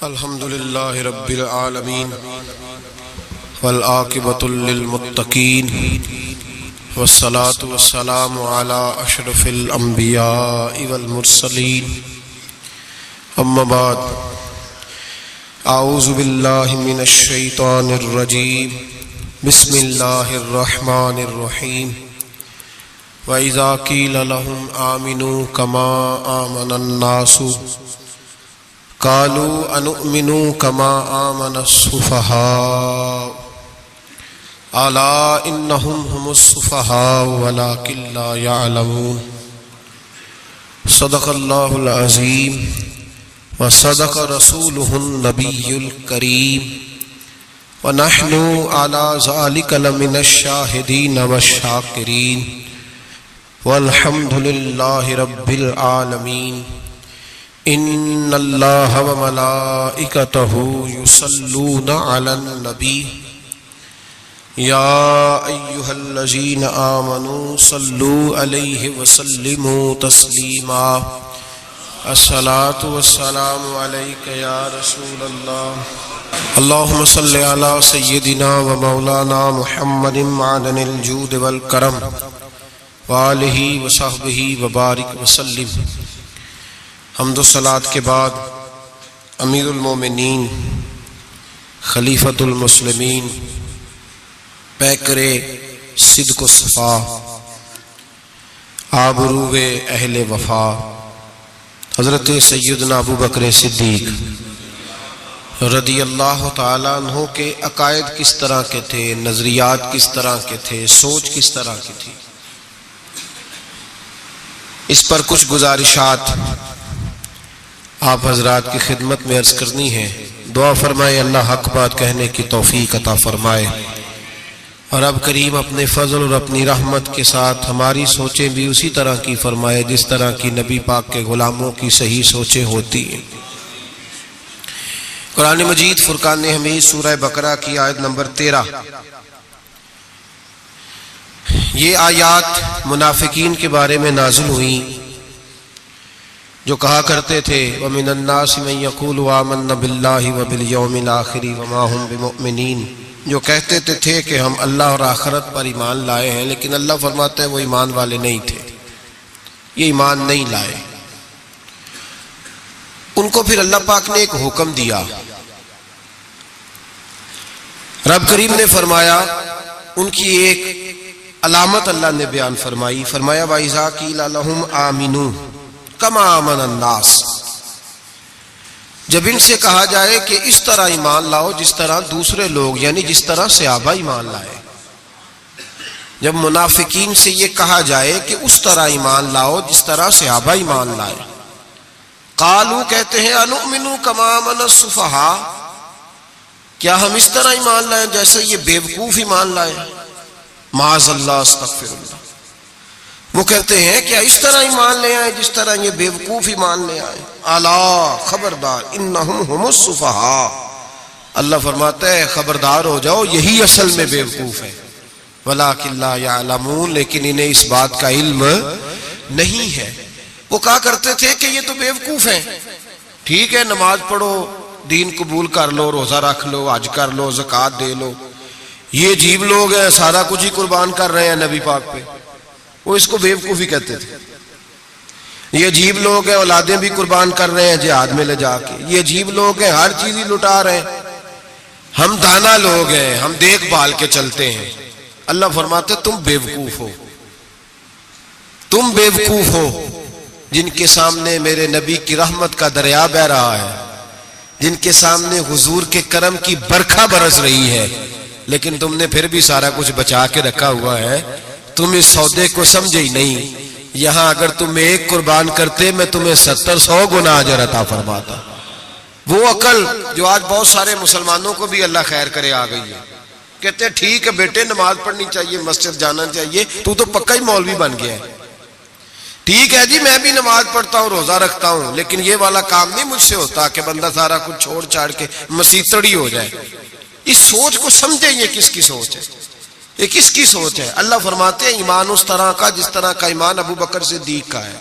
الحمد للہ رب العالمین والعاقبۃ للمتقین والصلاة والسلام علی اشرف الانبیاء والمرسلین اما بعد اعوذ باللہ من الشیطان الرجیم بسم اللہ الرحمن الرحیم وَإِذَا قِيلَ لَهُمْ آمِنُوا كَمَا آمَنَ النَّاسُ قَالُوا أَنُؤْمِنُوا كَمَا آمَنَ السُّفَهَاءُ أَلَا إِنَّهُمْ هُمُ السُّفَهَاءُ وَلَكِنْ لَا يَعْلَمُونَ صدق اللہ العظیم وصدق رسولہ النبی الکریم ونحن على ذلك لمن الشاہدین والشاکرین والحمد للہ رب العالمین ان اللہ وملائکتہ یصلون علی النبی یا ایہا الذین آمنوا صلوا علیہ وسلموا تسلیما الصلاة والسلام علیک یا رسول اللہ اللہم صلی علی سیدنا و مولانا محمد معدن الجود والکرم وآلہ وصحبہ وبارک وسلم۔ حمد و صلاة کے بعد امیر المومنین خلیفۃ المسلمین پیکر صدق و صفا آبرو اہل وفا حضرت سیدنا ابو بکر صدیق رضی اللہ تعالیٰ عنہ کے عقائد کس طرح کے تھے، نظریات کس طرح کے تھے، سوچ کس طرح کی تھی، اس پر کچھ گزارشات آپ حضرات کی خدمت میں عرض کرنی ہے۔ دعا فرمائے اللہ حق بات کہنے کی توفیق عطا فرمائے، اور رب کریم اپنے فضل اور اپنی رحمت کے ساتھ ہماری سوچیں بھی اسی طرح کی فرمائے جس طرح کی نبی پاک کے غلاموں کی صحیح سوچیں ہوتی ہیں۔ قرآن مجید فرقان حمید سورہ بقرہ کی آیت نمبر 13، یہ آیات منافقین کے بارے میں نازل ہوئیں جو کہا کرتے تھے وَمِنَ النَّاسِ مَن يَقُولُ آمَنَّا بِاللَّهِ وَبِالْيَوْمِ الْآخِرِ وَمَا هُمْ بِمُؤْمِنِينَ، جو کہتے تھے کہ ہم اللہ اور آخرت پر ایمان لائے ہیں، لیکن اللہ فرماتا ہے وہ ایمان والے نہیں تھے، یہ ایمان نہیں لائے۔ ان کو پھر اللہ پاک نے ایک حکم دیا، رب کریم نے فرمایا، ان کی ایک علامت اللہ نے بیان فرمائی، فرمایا وَإِذَا قِيلَ لَهُمْ آمِنُوا كَمَا آمَنَ النَّاسُ، جب ان سے کہا جائے کہ اس طرح ایمان لاؤ جس طرح دوسرے لوگ یعنی جس طرح صحابہ ایمان لائے، جب منافقین سے یہ کہا جائے کہ اس طرح ایمان لاؤ جس طرح صحابہ ایمان لائے، قالوا کہتے ہیں انؤمن كما آمن السفہاء، کیا ہم اس طرح ایمان لائیں جیسے یہ بیوقوف ایمان لائے، معاذ اللہ استغفر اللہ، وہ کہتے ہیں کیا اس طرح ایمان لے آئے جس طرح یہ بیوقوف ایمان لے آئے، الا خبردار انہم ہم السفہاء، اللہ فرماتا ہے خبردار ہو جاؤ یہی اصل میں بیوقوف ہے، ولکن لا یعلمون، لیکن انہیں اس بات کا علم نہیں ہے۔ وہ کہا کرتے تھے کہ یہ تو بیوقوف ہیں، ٹھیک ہے نماز پڑھو، دین قبول کر لو، روزہ رکھ لو، حج کر لو، زکوٰۃ دے لو، یہ عجیب لوگ ہیں سارا کچھ ہی قربان کر رہے ہیں نبی پاک پہ، وہ اس کو بیوقوفی کہتے تھے۔ یہ عجیب لوگ ہیں اولادیں بھی قربان کر رہے ہیں جہاد میں لے جا کے، یہ عجیب لوگ ہیں ہر چیز ہی لٹا رہے ہیں، ہم دانا لوگ ہیں، ہم دیکھ بھال کے چلتے ہیں۔ اللہ فرماتے تم بیوقوف ہو، تم بیوقوف ہو جن کے سامنے میرے نبی کی رحمت کا دریا بہہ رہا ہے، جن کے سامنے حضور کے کرم کی برکھا برس رہی ہے، لیکن تم نے پھر بھی سارا کچھ بچا کے رکھا ہوا ہے، تم اس سودے کو سمجھے ہی نہیں۔ یہاں اگر تم ایک قربان کرتے میں تمہیں 70-100 گنا اجر عطا فرماتا۔ وہ عقل جو آج بہت سارے مسلمانوں کو بھی اللہ خیر کرے آ گئی ہے، کہتے ہیں ٹھیک ہے بیٹے نماز پڑھنی چاہیے، مسجد جانا چاہیے، تو پکا ہی مولوی بن گیا ہے، ٹھیک ہے جی میں بھی نماز پڑھتا ہوں، روزہ رکھتا ہوں، لیکن یہ والا کام نہیں مجھ سے ہوتا کہ بندہ سارا کچھ چھوڑ چھاڑ کے مسیتڑی ہو جائے۔ اس سوچ کو سمجھے یہ کس کی سوچ ہے، یہ کس کی سوچ ہے؟ اللہ فرماتے ہیں ایمان اس طرح کا جس طرح کا ایمان ابو بکر صدیق کا ہے،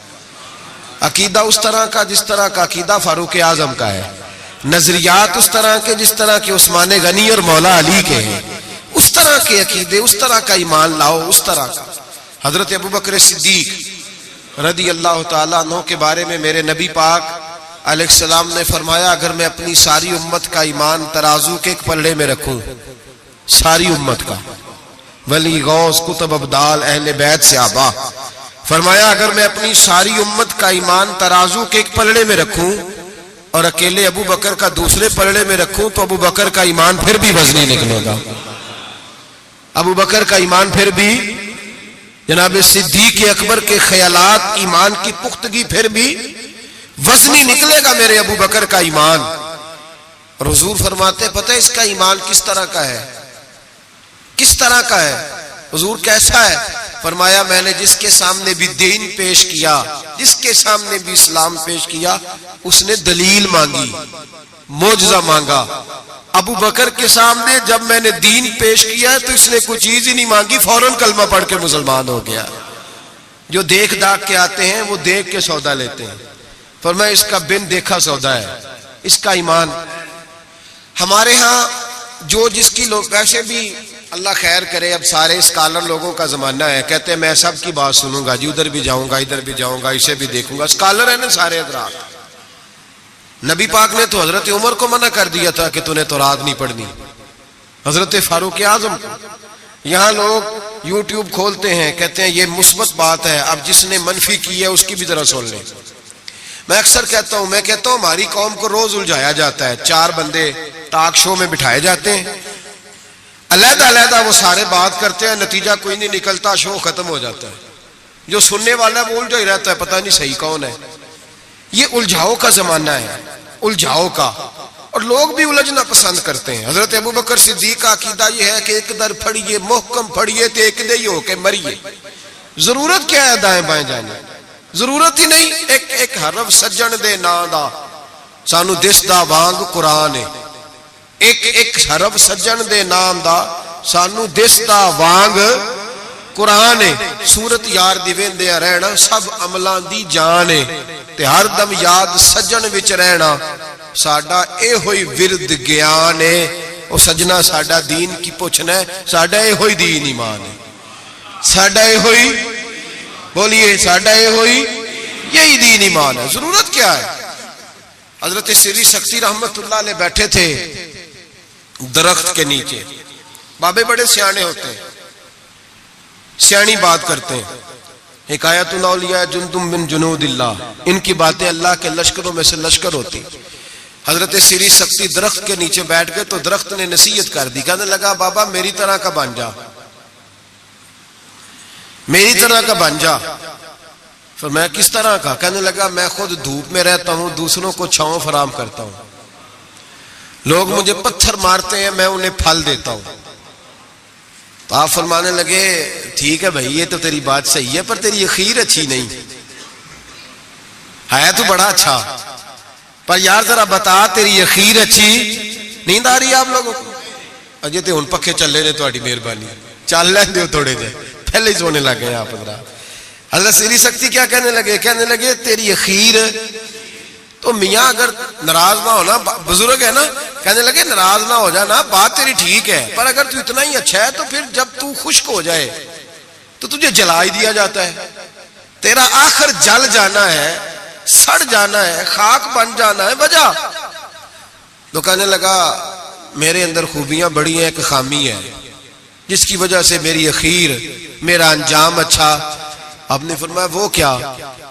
عقیدہ اس طرح کا جس طرح کا عقیدہ فاروق اعظم کا ہے، نظریات اس طرح کے جس طرح کے عثمان غنی اور مولا علی کے ہیں، اس طرح کے عقیدے، اس طرح کا ایمان لاؤ، اس طرح کا۔ حضرت ابوبکر صدیق رضی اللہ تعالیٰ عنہ کے بارے میں میرے نبی پاک علیہ السلام نے فرمایا، اگر میں اپنی ساری امت کا ایمان ترازو کے ایک پلڑے میں رکھوں، ساری امت کا، ولی غوث کتب ابدال اہل بیت صحابہ، فرمایا اگر میں اپنی ساری امت کا ایمان ترازو کے ایک پلڑے میں رکھوں اور اکیلے ابو بکر کا دوسرے پلڑے میں رکھوں تو ابو بکر کا ایمان پھر بھی وزنی نکلے گا، ابو بکر کا ایمان پھر بھی، جناب صدیق اکبر کے خیالات ایمان کی پختگی پھر بھی وزنی نکلے گا میرے ابو بکر کا ایمان۔ اور حضور فرماتے پتہ ہے اس کا ایمان کس طرح کا ہے؟ کس طرح کا ہے حضور، کیسا ہے؟ فرمایا میں نے جس کے سامنے بھی دین پیش کیا، جس کے سامنے بھی اسلام پیش کیا، اس نے دلیل مانگی، معجزہ مانگا۔ ابو بکر کے سامنے جب میں نے دین پیش کیا تو اس نے کوئی چیز ہی نہیں مانگی، فوراً کلمہ پڑھ کے مسلمان ہو گیا۔ جو دیکھ داکھ کے آتے ہیں وہ دیکھ کے سودا لیتے ہیں، فرمایا اس کا بن دیکھا سودا ہے، اس کا ایمان۔ ہمارے ہاں جو جس کی لوگ، ویسے بھی اللہ خیر کرے، اب سارے اسکالر لوگوں کا زمانہ ہے، کہتے ہیں میں سب کی بات سنوں گا جی، ادھر بھی جاؤں گا ادھر بھی جاؤں گا، اسے بھی دیکھوں گا، اسکالر ہیں نا سارے حضرات۔ نبی پاک نے تو حضرت عمر کو منع کر دیا تھا کہ تو نے تورات نہیں پڑھنی، حضرت فاروق اعظم کو۔ یہاں لوگ یوٹیوب کھولتے ہیں، کہتے ہیں یہ مثبت بات ہے، اب جس نے منفی کی ہے اس کی بھی ذرا سن لیں۔ میں اکثر کہتا ہوں ہماری قوم کو روز الجھایا جاتا ہے، 4 بندے ٹاک شو میں بٹھائے جاتے ہیں، علیحدہ علیحدہ وہ سارے بات کرتے ہیں، نتیجہ کوئی نہیں نکلتا، شو ختم ہو جاتا ہے۔ جو سننے والا ہے وہ الجھا ہی رہتا ہے، پتہ نہیں صحیح کون ہے۔ یہ الجھاؤ کا زمانہ ہے، الجھاؤ کا، اور لوگ بھی الجھنا پسند کرتے ہیں۔ حضرت ابوبکر صدیق کا عقیدہ یہ ہے کہ ایک در پھڑیے محکم پھڑیے تے ایک دے ہی ہو کے مریے۔ ضرورت کیا ہے دائیں بائیں جانے، ضرورت ہی نہیں۔ ایک حرف سجن دے نا دا سانو دسدا وانگ قرآن ہے، ایک حرف سجن دے نام دا سانو دسدا وانگ قرآن ہے۔ سورت یار دی ویندے رہنا سب عملاں دی جان ہے، تے ہر دم یاد سجن وچ رہنا ساڈا اے ہوئی ورد گیان ہے۔ او سجنا ساڈا دین کی پوچھنا ہے، ساڈا اے ہوئی دین ایمان ہے، ساڈا اے ہوئی، بولیے ساڈا اے ہوئی یہی دین ایمان ہے۔ ضرورت کیا ہے؟ حضرت سری سکتی رحمت اللہ علیہ بیٹھے تھے درخت کے نیچے، بابے بڑے سیانے ہوتے ہیں، سیانی بات کرتے ہیں، حکایت الاولیاء جندم من جنود اللہ، ان کی باتیں اللہ کے لشکروں میں سے لشکر ہوتی۔ حضرت سری سکتی درخت کے نیچے بیٹھ گئے تو درخت نے نصیحت کر دی، کہنے لگا بابا میری طرح کا بن جا، میری طرح کا بن جا۔ پھر میں کس طرح کا؟ کہنے لگا میں خود دھوپ میں رہتا ہوں، دوسروں کو چھاؤں فراہم کرتا ہوں، لوگ مجھے پتھر مارتے ہیں میں انہیں پھل دیتا ہوں۔ تو آپ فرمانے لگے ٹھیک ہے بھائی یہ تو تیری بات صحیح ہے، پر تیری اخیر اچھی نہیں ہے، تو بڑا اچھا، پر یار ذرا بتا تیری اخیر اچھی نیند آ رہی ہے آپ لوگوں کو؟ اجے تے ہن پکھے چلے نے، تہاڈی مہربانی چل لین دیو تھوڑے جے، پہلے ہی سونے لگ گئے آپ حضرات۔ حضرت سری سکتی کیا کہنے لگے؟ کہنے لگے تیری اخیر تو میاں اگر ناراض نہ ہونا، بزرگ ہے نا، کہنے لگے ناراض نہ ہو جانا، بات تیری ٹھیک ہے، پر اگر تو اتنا ہی اچھا ہے تو پھر جب تو خشک ہو جائے تو تجھے جلا ہی دیا جاتا ہے، تیرا آخر جل جانا ہے، سڑ جانا ہے، خاک بن جانا ہے، وجہ۔ تو کہنے لگا میرے اندر خوبیاں بڑی ہیں، ایک خامی ہے جس کی وجہ سے میری اخیر، میرا انجام اچھا۔ آپ نے فرمایا وہ کیا؟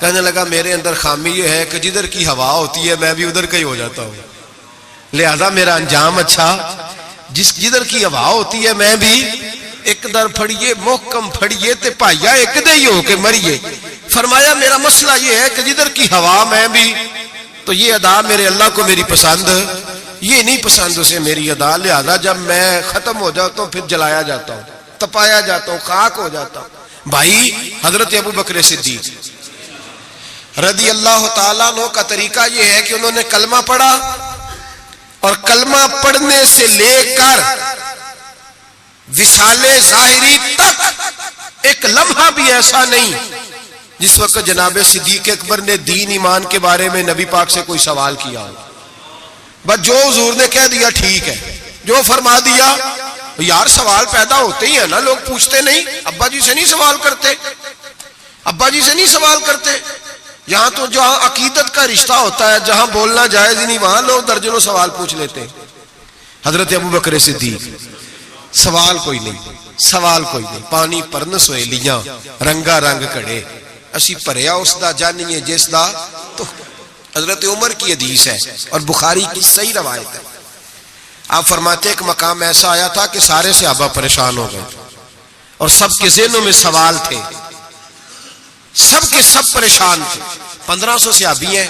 کہنے لگا میرے اندر خامی یہ ہے کہ جدھر کی ہوا ہوتی ہے میں بھی ادھر کا ہی ہو جاتا ہوں، لہذا میرا انجام اچھا۔ جدھر کی ہوا ہوتی ہے میں بھی ایک در پھڑیے محکم پھڑیے تے پائیا ایک دے ہی ہو کے مریے۔ فرمایا میرا مسئلہ یہ ہے کہ جدھر کی ہوا میں بھی، تو یہ ادا میرے اللہ کو میری پسند، یہ نہیں پسند اسے میری ادا، لہذا جب میں ختم ہو جاتا ہوں پھر جلایا جاتا ہوں، تپایا جاتا ہوں، خاک ہو جاتا ہوں۔ بھائی حضرت ابوبکر صدیق رضی اللہ تعالیٰ عنہ کا طریقہ یہ ہے کہ انہوں نے کلمہ پڑھا، اور کلمہ پڑھنے سے لے کر وصال ظاہری تک ایک لمحہ بھی ایسا نہیں جس وقت جناب صدیق اکبر نے دین ایمان کے بارے میں نبی پاک سے کوئی سوال کیا ہو۔ بس جو حضور نے کہہ دیا ٹھیک ہے، جو فرما دیا. یار سوال پیدا ہوتے ہی ہیں نا، لوگ پوچھتے نہیں. ابا جی سے نہیں سوال کرتے، ابا جی سے نہیں سوال کرتے. یہاں تو جہاں عقیدت کا رشتہ ہوتا ہے، جہاں بولنا جائز ہی نہیں، وہاں لوگ درجنوں سوال پوچھ لیتے ہیں. حضرت ابو بکر صدیق سوال کوئی نہیں، سوال کوئی نہیں. پانی پرن سویلیاں رنگا رنگ کڑے، اسی پریا اس دا جانیے جس دا. تو حضرت عمر کی حدیث ہے اور بخاری کی صحیح روایت ہے. آپ فرماتے ایک مقام ایسا آیا تھا کہ سارے صحابہ پریشان ہو گئے اور سب کے ذہنوں میں سوال تھے، سب کے سب پریشان تھے. 1500 صحابی ہیں.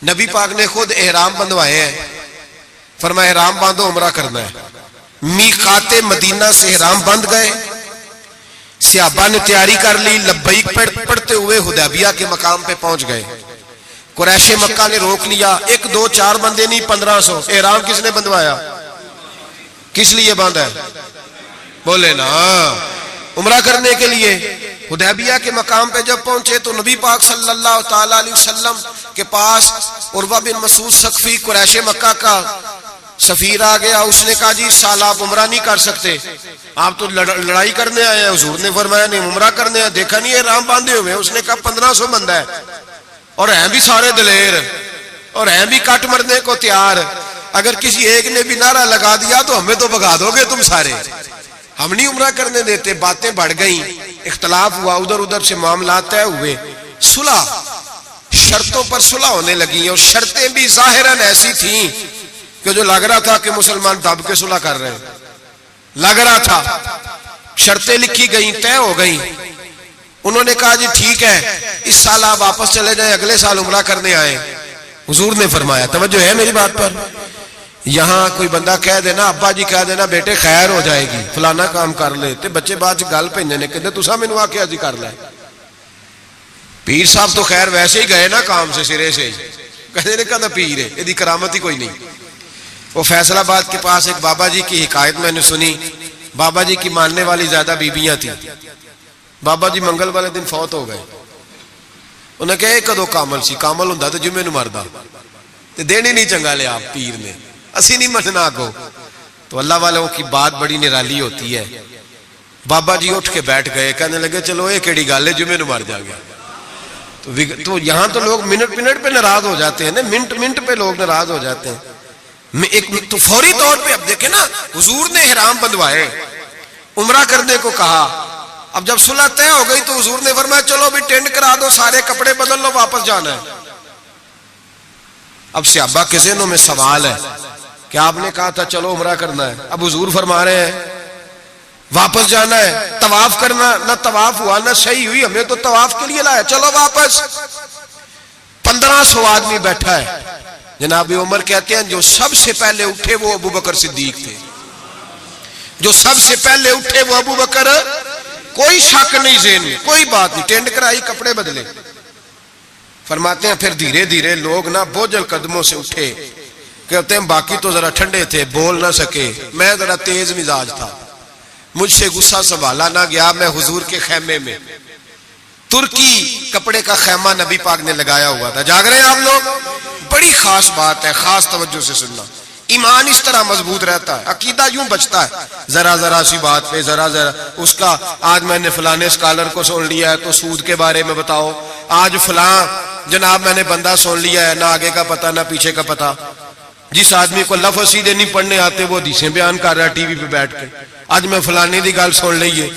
نبی پاک نے خود احرام بندوائے ہیں. فرمایا احرام باندھو، عمرہ کرنا ہے. میقات مدینہ سے احرام بند گئے. صحابہ نے تیاری کر لی، لبیک پڑھتے ہوئے حدیبیہ کے مقام پہ پہنچ گئے. قریش مکہ نے روک لیا. 1 2 4 بندے نہیں، 1500. احرام کس نے بندوایا؟ کس لیے باندھا ہے؟ بولے نا، عمرہ کرنے کے لیے. حدیبیہ کے مقام پہ جب پہنچے تو نبی پاک صلی اللہ تعالی علیہ وسلم کے پاس عروہ بن مسعود ثقفی قریش مکہ کا سفیر آ گیا. اس نے کہا جی سال آپ عمرہ نہیں کر سکتے، آپ تو لڑائی کرنے آئے ہیں. حضور نے فرمایا نہیں، عمرہ کرنے آئے. دیکھا نہیں احرام باندھے ہوئے. اس نے کہا 1500 بندہ ہے اور ہیں بھی سارے دلیر اور ہیں بھی کٹ مرنے کو تیار. اگر کسی ایک نے بھی نعرہ لگا دیا تو ہمیں تو بھگا دو گے تم سارے، ہم نہیں عمرہ کرنے دیتے. باتیں بڑھ گئیں، اختلاف ہوا، ادھر ادھر سے معاملات طے ہوئے. صلح، شرطوں پر صلح ہونے لگی اور شرطیں بھی ظاہراً ایسی تھیں کہ جو لگ رہا تھا کہ مسلمان دب کے صلح کر رہے ہیں. لگ رہا تھا. شرطیں لکھی گئیں، طے ہو گئیں. انہوں نے کہا جی ٹھیک ہے، اس سال آپ واپس چلے جائیں، اگلے سال عمرہ کرنے آئے. حضور نے فرمایا، توجہ ہے میری بات پر، یہاں کوئی بندہ کہہ دینا، ابا جی کہہ دینا بیٹے خیر ہو جائے گی، فلانا کام کر لے، تے بچے بعد گل پہننے نے کہتے تسا مینوں آکھیا جی کر لے. پیر صاحب تو خیر ویسے ہی گئے نا کام سے سرے سے، کہتے نے کہا پیر ہے، یہ کرامت ہی کوئی نہیں. وہ فیصل آباد کے پاس ایک بابا جی کی حکایت میں نے سنی. بابا جی کی ماننے والی زیادہ بیبیاں تھیں. بابا جی منگل والے دن فوت ہو گئے. انہیں کہا کدو کامل سی؟ کامل ہوں تو جمعے نو مردا، تے دین ہی نہیں چنگا لیا آپ پیر نے، اسی نہیں مننا کو. تو اللہ والوں کی بات بڑی نرالی ہوتی ہے. بابا جی اٹھ کے بیٹھ گئے، کہنے لگے چلو یہ کیڑی گل ہے، جمعے نو مر جا گیا. تو یہاں تو لوگ منٹ منٹ پہ ناراض ہو جاتے ہیں نا، منٹ منٹ پہ لوگ ناراض ہو جاتے ہیں. ایک تو فوری طور پہ اب دیکھیں نا، حضور نے احرام بندوائے، عمرہ کرنے کو کہا. اب جب صلح طے ہو گئی تو حضور نے فرمایا چلو بھی ٹینڈ کرا دو، سارے کپڑے بدل لو، واپس جانا ہے. اب صحابہ کے ذہنوں میں سوال ہے کہ آپ نے کہا تھا چلو عمرہ کرنا ہے، اب حضور فرما رہے ہیں واپس جانا ہے. طواف کرنا، نہ طواف ہوا نہ صحیح ہوئی، ہمیں تو طواف کے لیے لایا، چلو واپس. 1500 آدمی بیٹھا ہے. جناب عمر کہتے ہیں جو سب سے پہلے اٹھے وہ ابو بکر صدیق تھے. جو سب سے پہلے اٹھے وہ ابو بکر، کوئی شک نہیں ذہن میں، کوئی بات نہیں. ٹینڈ کرائی، کپڑے بدلے. فرماتے ہیں پھر دھیرے دھیرے لوگ نا بوجھل قدموں سے اٹھے. کہتے ہیں باقی تو ذرا ٹھنڈے تھے، بول نہ سکے، میں ذرا تیز مزاج تھا، مجھ سے غصہ سنبھالا نہ گیا. میں حضور کے خیمے میں، ترکی کپڑے کا خیمہ نبی پاک نے لگایا ہوا تھا. جاگ رہے ہیں آپ لوگ؟ بڑی خاص بات ہے، خاص توجہ سے سننا. ایمان اس طرح مضبوط رہتا ہے، عقیدہ یوں بچتا ہے. ذرا ذرا سی بات پہ ذرا ذرا اس کا، آج میں نے فلانے اسکالر کو سن لیا ہے تو سود کے بارے میں بتاؤ، آج فلاں جناب میں نے بندہ سن لیا ہے، نہ آگے کا پتہ نہ پیچھے کا پتہ. جس آدمی کو لفظ سیدھے نہیں پڑھنے آتے وہ حدیثیں بیان کر رہا ہے ٹی وی پہ بیٹھ کے. آج میں فلانے دی گل سن لئیے،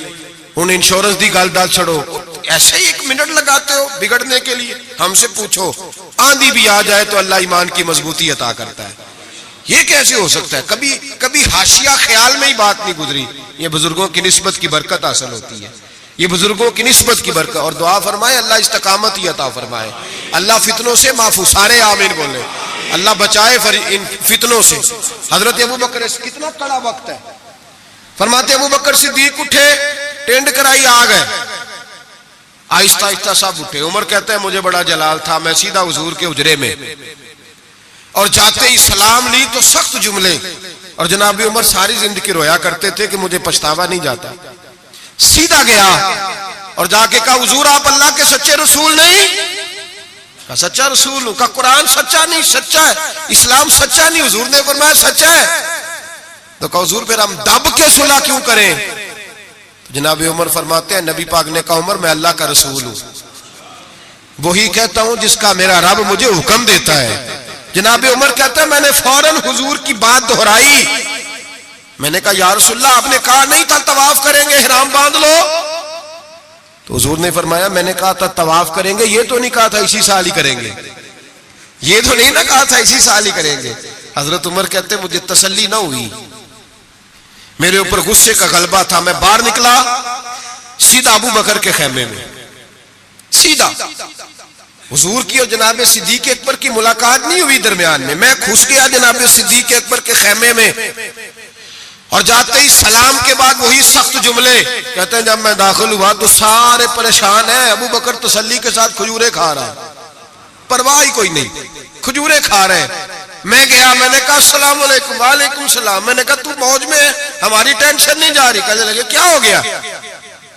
ہن انشورنس دی گل دل چھڑو. ایسے ہی 1 منٹ لگاتے ہو بگڑنے کے لیے. ہم سے پوچھو، آندھی بھی آ جائے تو اللہ ایمان کی مضبوطی عطا کرتا ہے. یہ کیسے ہو سکتا ہے؟ کبھی حاشیہ خیال میں ہی بات نہیں گزری. یہ بزرگوں کی نسبت کی برکت حاصل ہوتی ہے، یہ بزرگوں کی نسبت کی برکت. اور دعا فرمائے اللہ استقامت ہی عطا فرمائے، اللہ فتنوں سے محفوظ. سارے آمین بولے، اللہ بچائے ان فتنوں سے. حضرت ابو بکر، کتنا کڑا وقت ہے. فرماتے ابو بکر صدیق اٹھے، ٹینڈ کرائی، آ گئے. آہستہ آہستہ سب اٹھے. عمر کہتا ہے مجھے بڑا جلال تھا، میں سیدھا حضور کے حجرے میں، اور جاتے ہی سلام لی تو سخت جملے. اور جناب عمر ساری زندگی رویا کرتے تھے کہ مجھے پچھتاوا نہیں جاتا. سیدھا گیا اور جا کے کہا حضور آپ اللہ کے سچے رسول نہیں؟ کہا سچا رسول ہوں. کہا قرآن سچا نہیں؟ سچا ہے. اسلام سچا نہیں؟ حضور نے فرمایا سچا ہے. تو کہا حضور پھر ہم دب کے صلح کیوں کریں؟ جناب عمر فرماتے ہیں نبی پاک نے کہا عمر میں اللہ کا رسول ہوں، وہی کہتا ہوں جس کا میرا رب مجھے حکم دیتا ہے. جناب عمر کہتا ہے میں نے فوراً حضور کی بات دہرائی. میں نے کہا یا رسول اللہ آپ نے کہا نہیں تھا طواف کریں گے احرام باندھ لو؟ تو حضور نے فرمایا میں نے کہا تھا طواف کریں گے، یہ تو نہیں کہا تھا اسی سال ہی کریں گے، یہ تو نہیں نہ کہا تھا اسی سال ہی کریں گے. حضرت عمر کہتے ہیں مجھے تسلی نہ ہوئی، میرے اوپر غصے کا غلبہ تھا. میں باہر نکلا سیدھا ابو بکر کے خیمے میں، سیدھا حضور کی اور جناب صدیق اکبر کی ملاقات نہیں ہوئی درمیان میں گھس گیا جناب صدیق اکبر کے خیمے میں. اور جاتے ہی سلام کے بعد وہی سخت جملے. کہتے ہیں جب میں داخل ہوا تو سارے پریشان ہیں. ابو بکر تسلی کے ساتھ کھجورے کھا رہا ہے، پرواہ ہی کوئی نہیں، کھجورے کھا رہے ہیں. میں گیا، میں نے کہا السلام علیکم. وعلیکم السلام. میں نے کہا تو موج میں ہے، ہماری ٹینشن نہیں جا رہی. کہنے لگے کیا ہو گیا؟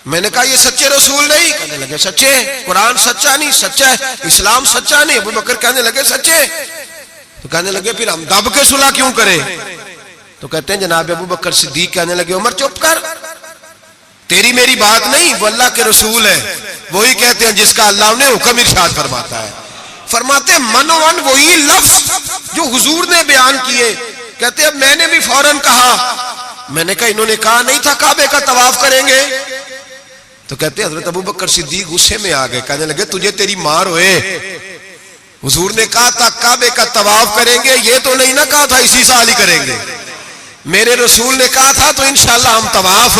میں نے کہا یہ سچے رسول نہیں؟ کہنے لگے سچے. قرآن سچا نہیں؟ سچا ہے. اسلام سچا نہیں؟ ابو بکر کہنے لگے سچے. تو کہنے لگے پھر ہم دب کے صلح کیوں کریں؟ تو کہتے ہیں جناب ابو بکر صدیق کہنے لگے عمر چپ کر، تیری میری بات نہیں، وہ اللہ کے رسول ہے، وہی کہتے ہیں جس کا اللہ نے حکم ارشاد فرماتا ہے. فرماتے منوان وہی لفظ جو حضور نے بیان کیے. کہتے ہیں میں نے بھی فوراً کہا. میں نے کہا انہوں نے کہا نہیں تھا کعبے کا طواف کریں گے؟ تو کہتے ہیں حضرت ابو بکر صدیق غصے میں آ گئے. کہنے لگے تجھے تیری مار ہوئے، حضور نے کہا تھا کعبے کا طواف کریں گے، یہ تو نہیں نہ کہا تھا اسی سال ہی کریں گے. میرے رسول نے کہا تھا تو انشاءاللہ ہم طواف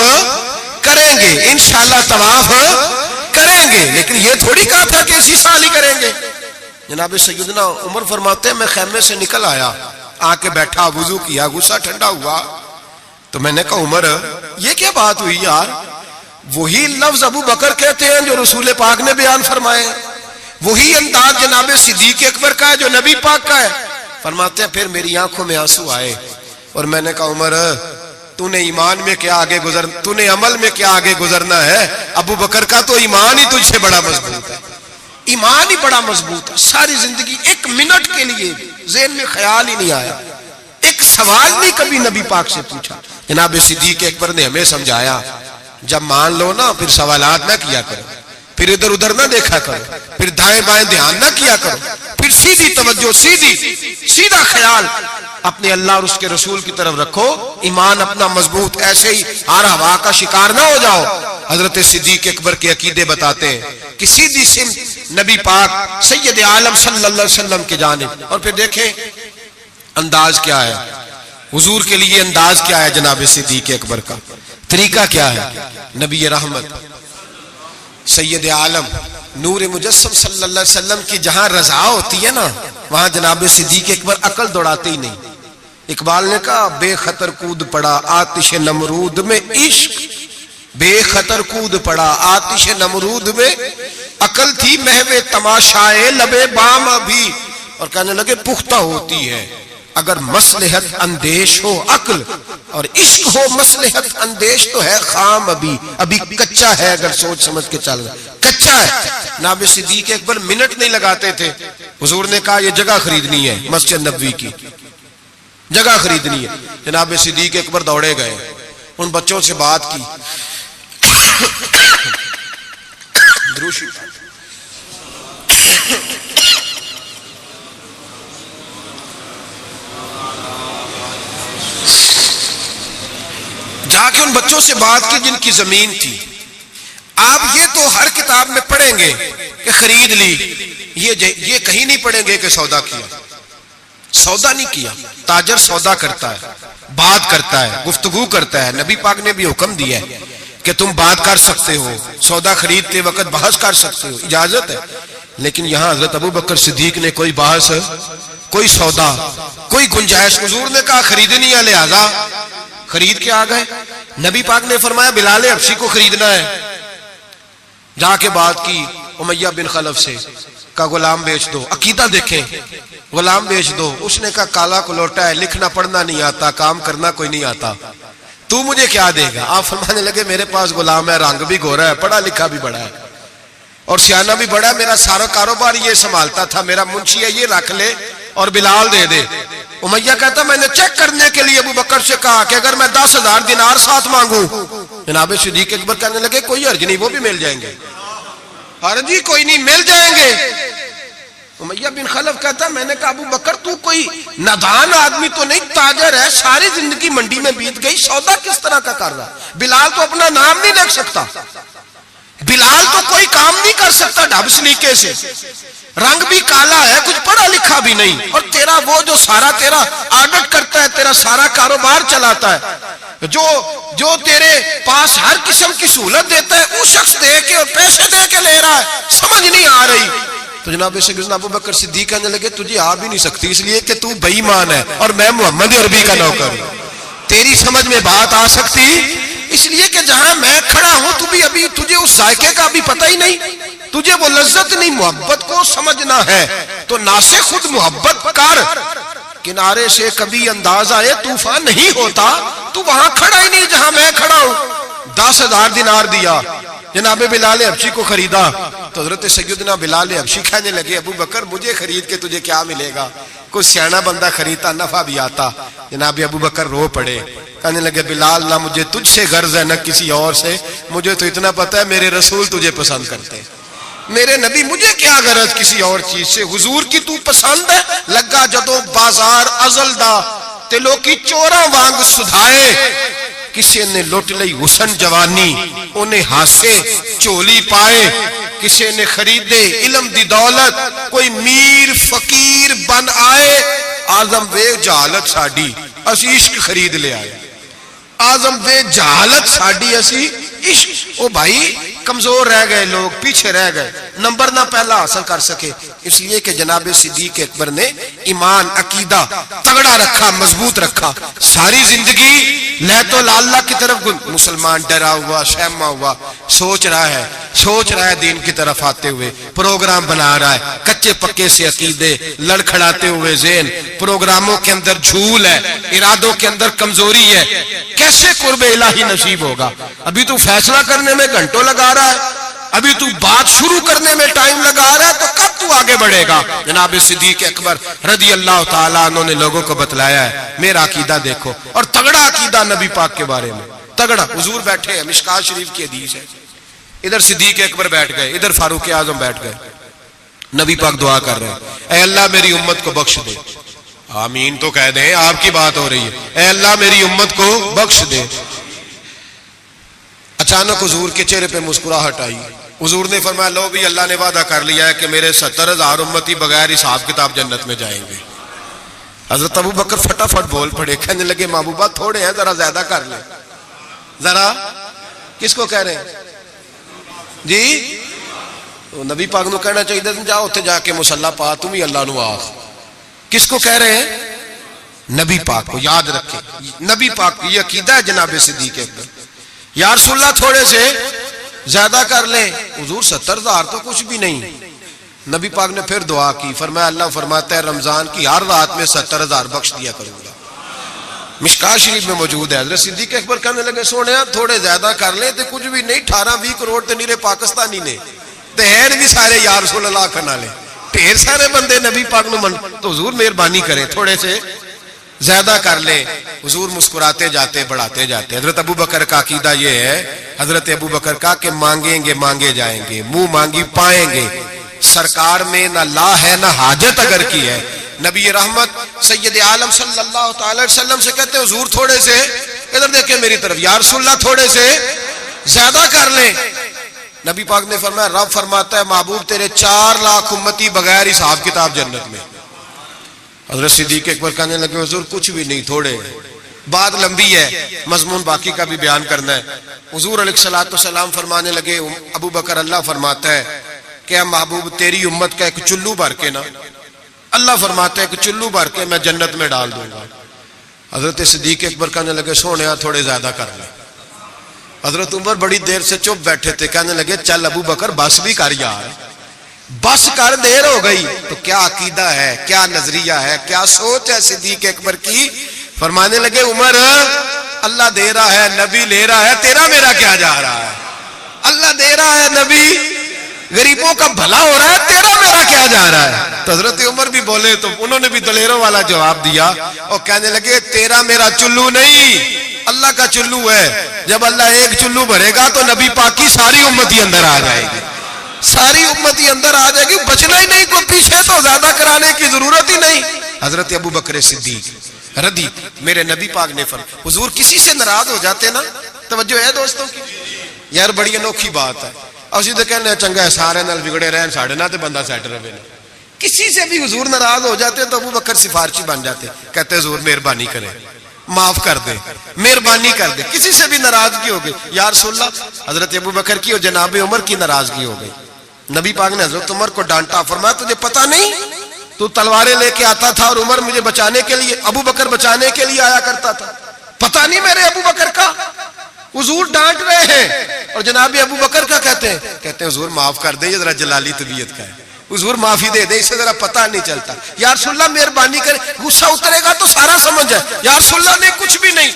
کریں گے، انشاءاللہ طواف کریں گے، لیکن یہ تھوڑی کہا تھا کہ اسی سال ہی کریں گے. جناب سیدنا عمر فرماتے ہیں میں خیمے سے نکل آیا، آ کے بیٹھا، وضو کیا، غصہ ٹھنڈا ہوا. تو میں نے کہا عمر یہ کیا بات ہوئی یار؟ وہی لفظ ابو بکر کہتے ہیں جو رسول پاک نے بیان فرمائے، وہی انداز جناب صدیق اکبر کا ہے جو نبی پاک کا ہے. فرماتے ہیں پھر میری آنکھوں میں آنسو آئے اور میں نے کہا عمر تو نے ایمان میں کیا آگے گزر، تو نے عمل میں کیا آگے گزرنا ہے؟ ابو بکر کا تو ایمان ہی تجھ سے بڑا مضبوط ہے، ایمان ہی بڑا مضبوط ہے. ساری زندگی ایک منٹ کے لیے ذہن میں خیال ہی نہیں آیا، ایک سوال نہیں کبھی نبی پاک سے پوچھا. جناب صدیق اکبر نے ہمیں سمجھایا جب مان لو نا پھر سوالات نہ کیا کرو، پھر ادھر ادھر نہ دیکھا کرو، پھر دائیں بائیں دھیان نہ کیا کرو، پھر سیدھی توجہ، سیدھا خیال اپنے اللہ اور اس کے رسول کی طرف رکھو، ایمان اپنا مضبوط. ایسے ہی ہر ہوا کا شکار نہ ہو جاؤ. حضرت صدیق اکبر کے عقیدے بتاتے ہیں کہ سیدھی سمت نبی پاک سید عالم صلی اللہ علیہ وسلم کی جانب. اور پھر دیکھیں انداز کیا ہے حضور کے لیے، انداز کیا ہے جناب صدیق اکبر کا، طریقہ کیا ہے. نبی رحمت سید عالم نور مجسم صلی اللہ علیہ وسلم کی جہاں رضا ہوتی ہے نا، وہاں جناب صدیق اکبر عقل دوڑاتے ہی نہیں. اقبال نے کہا بے خطر کود پڑا آتش نمرود میں عشق، بے خطر کود پڑا آتش نمرود میں، عقل تھی محو تماشائے لبے بام ابھی. اور کہنے لگے پختہ ہوتی ہے اگر مصلحت اندیش ہو عقل، اور عشق ہو مصلحت اندیش تو ہے خام ابھی کچا ہے. اگر سوچ سمجھ کے چل رہا کچا ہے. جناب صدیق اکبر منٹ نہیں لگاتے تھے. حضور نے کہا یہ جگہ خریدنی ہے، مسجد نبوی کی جگہ خریدنی ہے. جناب صدیق اکبر دوڑے گئے، ان بچوں سے بات کی. دروشی جا کے ان بچوں سے بات کی جن کی زمین تھی. آپ یہ تو ہر کتاب میں پڑھیں گے کہ خرید لی، یہ کہیں نہیں پڑھیں گے کہ سودا کیا. سودا نہیں کیا. تاجر سودا کرتا ہے، بات کرتا ہے، گفتگو کرتا ہے. نبی پاک نے بھی حکم دیا ہے کہ تم بات کر سکتے ہو، سودا خریدتے وقت بحث کر سکتے ہو، اجازت ہے. لیکن یہاں حضرت ابو بکر صدیق نے کوئی بحث، کوئی سودا، کوئی گنجائش. حضور نے کہا خریدنی ہے، لہذا خرید کے آ گئے. نبی پاک نے فرمایا بلال حبشی کو خریدنا ہے. جا کے بات کی امیہ بن خلف سے، کہا غلام بیچ دو. عقیدہ دیکھیں، غلام بیچ دو. اس نے کہا کالا کو لوٹا ہے، لکھنا پڑھنا نہیں آتا، کام کرنا کوئی نہیں آتا، تو مجھے کیا دے گا؟ آپ فرمانے لگے میرے پاس غلام ہے، رنگ بھی گورا ہے، پڑھا لکھا بھی بڑا ہے. اور سیانہ بھی بڑا، میرا سارا کاروبار یہ سنبھالتا تھا، میرا منشی ہے، یہ رکھ لے اور بلال دے دے۔ امیہ کہتا میں نے چیک کرنے کے لیے ابو بکر سے کہا کہ اگر میں 10,000 دینار ساتھ مانگوں، جناب صدیق اکبر کہنے لگے کوئی حرج نہیں، وہ بھی مل جائیں گے، حرج ہی کوئی نہیں، مل جائیں گے۔ امیہ بن خلف کہتا میں نے کہا ابو بکر تو کوئی نادان آدمی تو نہیں، تاجر ہے، ساری زندگی منڈی میں بیت گئی، سودا کس طرح کا کر رہا؟ بلال تو اپنا نام نہیں لکھ سکتا، بلال تو کوئی کام نہیں کر سکتا ڈھب سلیقے سے، رنگ بھی کالا ہے، کچھ پڑھا لکھا بھی نہیں، اور تیرا وہ جو سارا تیرا آڈٹ کرتا ہے، تیرا سارا کاروبار چلاتا ہے، جو تیرے پاس ہر قسم کی سہولت دیتا ہے، وہ شخص دے کے اور پیسے دے کے لے رہا ہے، سمجھ نہیں آ رہی۔ تو جناب سیدنا ابو بکر صدیق کہنے لگے تجھے آ بھی نہیں سکتی، اس لیے کہ تو بے ایمان ہے اور میں محمد عربی کا نوکر ہوں، تیری سمجھ میں بات آ سکتی اس لیے کہ جہاں میں کھڑا ہوں تو بھی ابھی تجھے اس ذائقے کا بھی پتہ ہی نہیں، تجھے وہ لذت نہیں، محبت کو سمجھنا ہے تو نا سے خود محبت کر، کنارے سے کبھی انداز آئے طوفان نہیں ہوتا، تو وہاں کھڑا ہی نہیں جہاں میں کھڑا ہوں۔ 10,000 دینار دیا، جناب بلال حبشی کو خریدا، تو حضرت سیدنا بلال حبشی کہنے لگے ابو بکر مجھے خرید کے تجھے کیا ملے گا، کوئی سیانا بندہ خریدتا نفع بھی آتا۔ جناب ابو بکر رو پڑے، کہنے لگے بلال نہ مجھے تجھ سے غرض ہے نہ کسی اور سے، مجھے تو اتنا پتہ ہے میرے رسول تجھے پسند کرتے ہیں، میرے نبی، مجھے کیا غرض کسی اور چیز سے، حضور کی تو پسند ہے۔ لگا جدوں بازار ازل دا تے لوکی چوراں وانگ سدھائے، کسی نے لٹ لئی حسن جوانی انہیں ہاسے چولی پائے، کسی نے خریدے علم دی دولت کوئی میر فقیر بن آئے، آزم وے جہالت ساڈی اسی عشق خرید لے آئے، آزم وے جہالت ساڈی اسی عشق۔ او بھائی کمزور رہ گئے لوگ، پیچھے رہ گئے، نمبر نہ پہلا حاصل کر سکے، اس لیے کہ جناب صدیق اکبر نے ایمان عقیدہ تگڑا رکھا، مضبوط رکھا، ساری زندگی لیت و لاللہ کی طرف مسلمان ڈرا ہوا، شہما ہوا، سوچ رہا ہے دین کی طرف آتے ہوئے، پروگرام بنا رہا ہے، کچے پکے سے عقیدے، لڑکھڑاتے ہوئے ذہن، پروگراموں کے اندر جھول ہے، ارادوں کے اندر کمزوری ہے، کیسے قرب الہی نصیب ہوگا؟ ابھی تو فیصلہ کرنے میں گھنٹوں لگا رہا ہے، ابھی تو بات شروع کرنے میں ٹائم لگا رہا ہے، تو کب تو آگے بڑھے گا؟ جناب صدیق اکبر رضی اللہ تعالیٰ عنہ نے لوگوں کو بتلایا ہے میرا عقیدہ دیکھو، اور تگڑا عقیدہ نبی پاک کے بارے میں، تگڑا۔ حضور بیٹھے ہیں، مشکات شریف کی حدیث ہے، ادھر صدیق اکبر بیٹھ گئے، ادھر فاروق اعظم بیٹھ گئے، نبی پاک دعا کر رہے ہیں اے اللہ میری امت کو بخش دے، آمین تو کہہ دیں، آپ کی بات ہو رہی ہے، اے اللہ میری امت کو بخش دے۔ اچانک حضور کے چہرے پہ مسکراہٹ آئی، حضور نے فرمایا لو بھی اللہ نے وعدہ کر لیا ہے کہ میرے 70,000 امتی بغیر حساب کتاب جنت میں جائیں گے۔ حضرت ابو بکر فٹافٹ بول پڑے، کہنے لگے محبوبہ تھوڑے ہیں، ذرا زیادہ کر لیں، ذرا کس کو کہہ رہے ہیں جی؟ نبی پاک نو کہنا چاہیے جاؤ اتنے جا کے مصلا پا تم ہی اللہ نو آخ، کس کو کہہ رہے ہیں؟ نبی پاک کو، یاد رکھیں نبی پاک یہ عقیدہ ہے جناب صدیق اکبر۔ یا رسول اللہ تھوڑے سے زیادہ کر لیں، حضور 70,000 تو کچھ بھی نہیں۔ نبی پاک نے پھر دعا کی، فرمایا اللہ فرماتا ہے رمضان کی ہر رات میں 70,000 بخش دیا کروں گا، مشکات شریف میں موجود ہے۔ حضرت صدیق اکبر کہنے لگے سونے تھوڑے زیادہ کر لیں تو کچھ بھی نہیں، 18-20 کروڑ تو نیرے پاکستانی نے تے ہیں بھی سارے یا رسول اللہ کھنا لے، ڈھیر سارے بندے نبی پاک نو من، تو حضور مہربانی کریں تھوڑے سے زیادہ کر لیں۔ حضور مسکراتے جاتے بڑھاتے جاتے۔ حضرت ابو بکر کا عقیدہ یہ ہے، حضرت ابو بکر کا کہ مانگیں گے مانگے جائیں گے، منہ مانگی پائیں گے، سرکار میں نہ لا ہے نہ حاجت اگر کی ہے۔ نبی رحمت سید عالم صلی اللہ تعالی وسلم سے کہتے حضور تھوڑے سے، ادھر دیکھیں میری طرف، یا رسول اللہ تھوڑے سے زیادہ کر لیں۔ نبی پاک نے فرمایا رب فرماتا ہے محبوب تیرے 4 لاکھ امتی بغیر حساب کتاب جنت میں۔ حضرت صدیق اکبر کہنے لگے حضور کچھ بھی نہیں، تھوڑے، بات لمبی ہے، مضمون باقی کا بھی بیان کرنا ہے۔ حضور علیہ الصلوۃ والسلام فرمانے لگے ابو بکر اللہ فرماتا ہے کہ محبوب تیری امت کا ایک چلو بھر کے نا، اللہ فرماتا ہے ایک چلو بھر کے میں جنت میں ڈال دوں گا۔ حضرت صدیق اکبر کہنے لگے سونیا تھوڑے زیادہ کر لیں۔ حضرت عمر بڑی دیر سے چپ بیٹھے تھے، کہنے لگے چل ابو بکر بس بھی کر یار، بس کر، دیر ہو گئی۔ تو کیا عقیدہ ہے، کیا نظریہ ہے، کیا سوچ ہے صدیق اکبر کی؟ فرمانے لگے عمر اللہ دے رہا ہے، نبی لے رہا ہے، تیرا میرا کیا جا رہا ہے؟ اللہ دے رہا ہے، نبی غریبوں کا بھلا ہو رہا ہے، تیرا میرا کیا جا رہا ہے؟ تو حضرت عمر بھی بولے تو انہوں نے بھی دلیروں والا جواب دیا اور کہنے لگے تیرا میرا چلو نہیں، اللہ کا چلو ہے۔ جب اللہ ایک چلو بھرے گا تو نبی پاک کی ساری امتی اندر آ جائے گی، ساری امتی اندر آ جائے گی، بچنا ہی نہیں، کوئی پیچھے تو زیادہ کرانے کی ضرورت ہی نہیں۔ حضرت ابو بکر صدیق رضی میرے نبی پاک نے فرمایا، حضور کسی سے ناراض ہو جاتے نا، توجہ ہے دوستوں کی، یار بڑی انوکھی بات ہے، اسی تو کہنے چنگا ہے سارے نال بگڑے رہن ساڑھے نہ تے بندہ سیٹ رہے نا، کسی سے بھی حضور ناراض ہو جاتے تو ابو بکر سفارشی بن جاتے، کہتے حضور مہربانی کریں، معاف کر دیں، مہربانی کر دیں، کسی سے بھی ناراضگی ہو گئی، یا رسول اللہ حضرت ابو بکر کی اور جناب عمر کی ناراضگی ہو گئی، نبی پاک نے حضرت عمر کو ڈانٹا، فرمایا تجھے پتہ نہیں تو تلواریں لے کے آتا تھا اور عمر مجھے بچانے کے لیے، ابو بکر بچانے کے لیے آیا کرتا تھا، پتہ نہیں میرے ابو بکر کا؟ حضور ڈانٹ رہے ہیں اور جناب ابو بکر کا کہتے ہیں حضور معاف کر دیں، یہ ذرا جلالی طبیعت کا ہے، حضور معافی دے دیں، اسے ذرا پتہ نہیں چلتا، یا رسول اللہ مہربانی کریں، غصہ اترے گا تو سارا سمجھ جائے، یا رسول اللہ نے کچھ بھی نہیں۔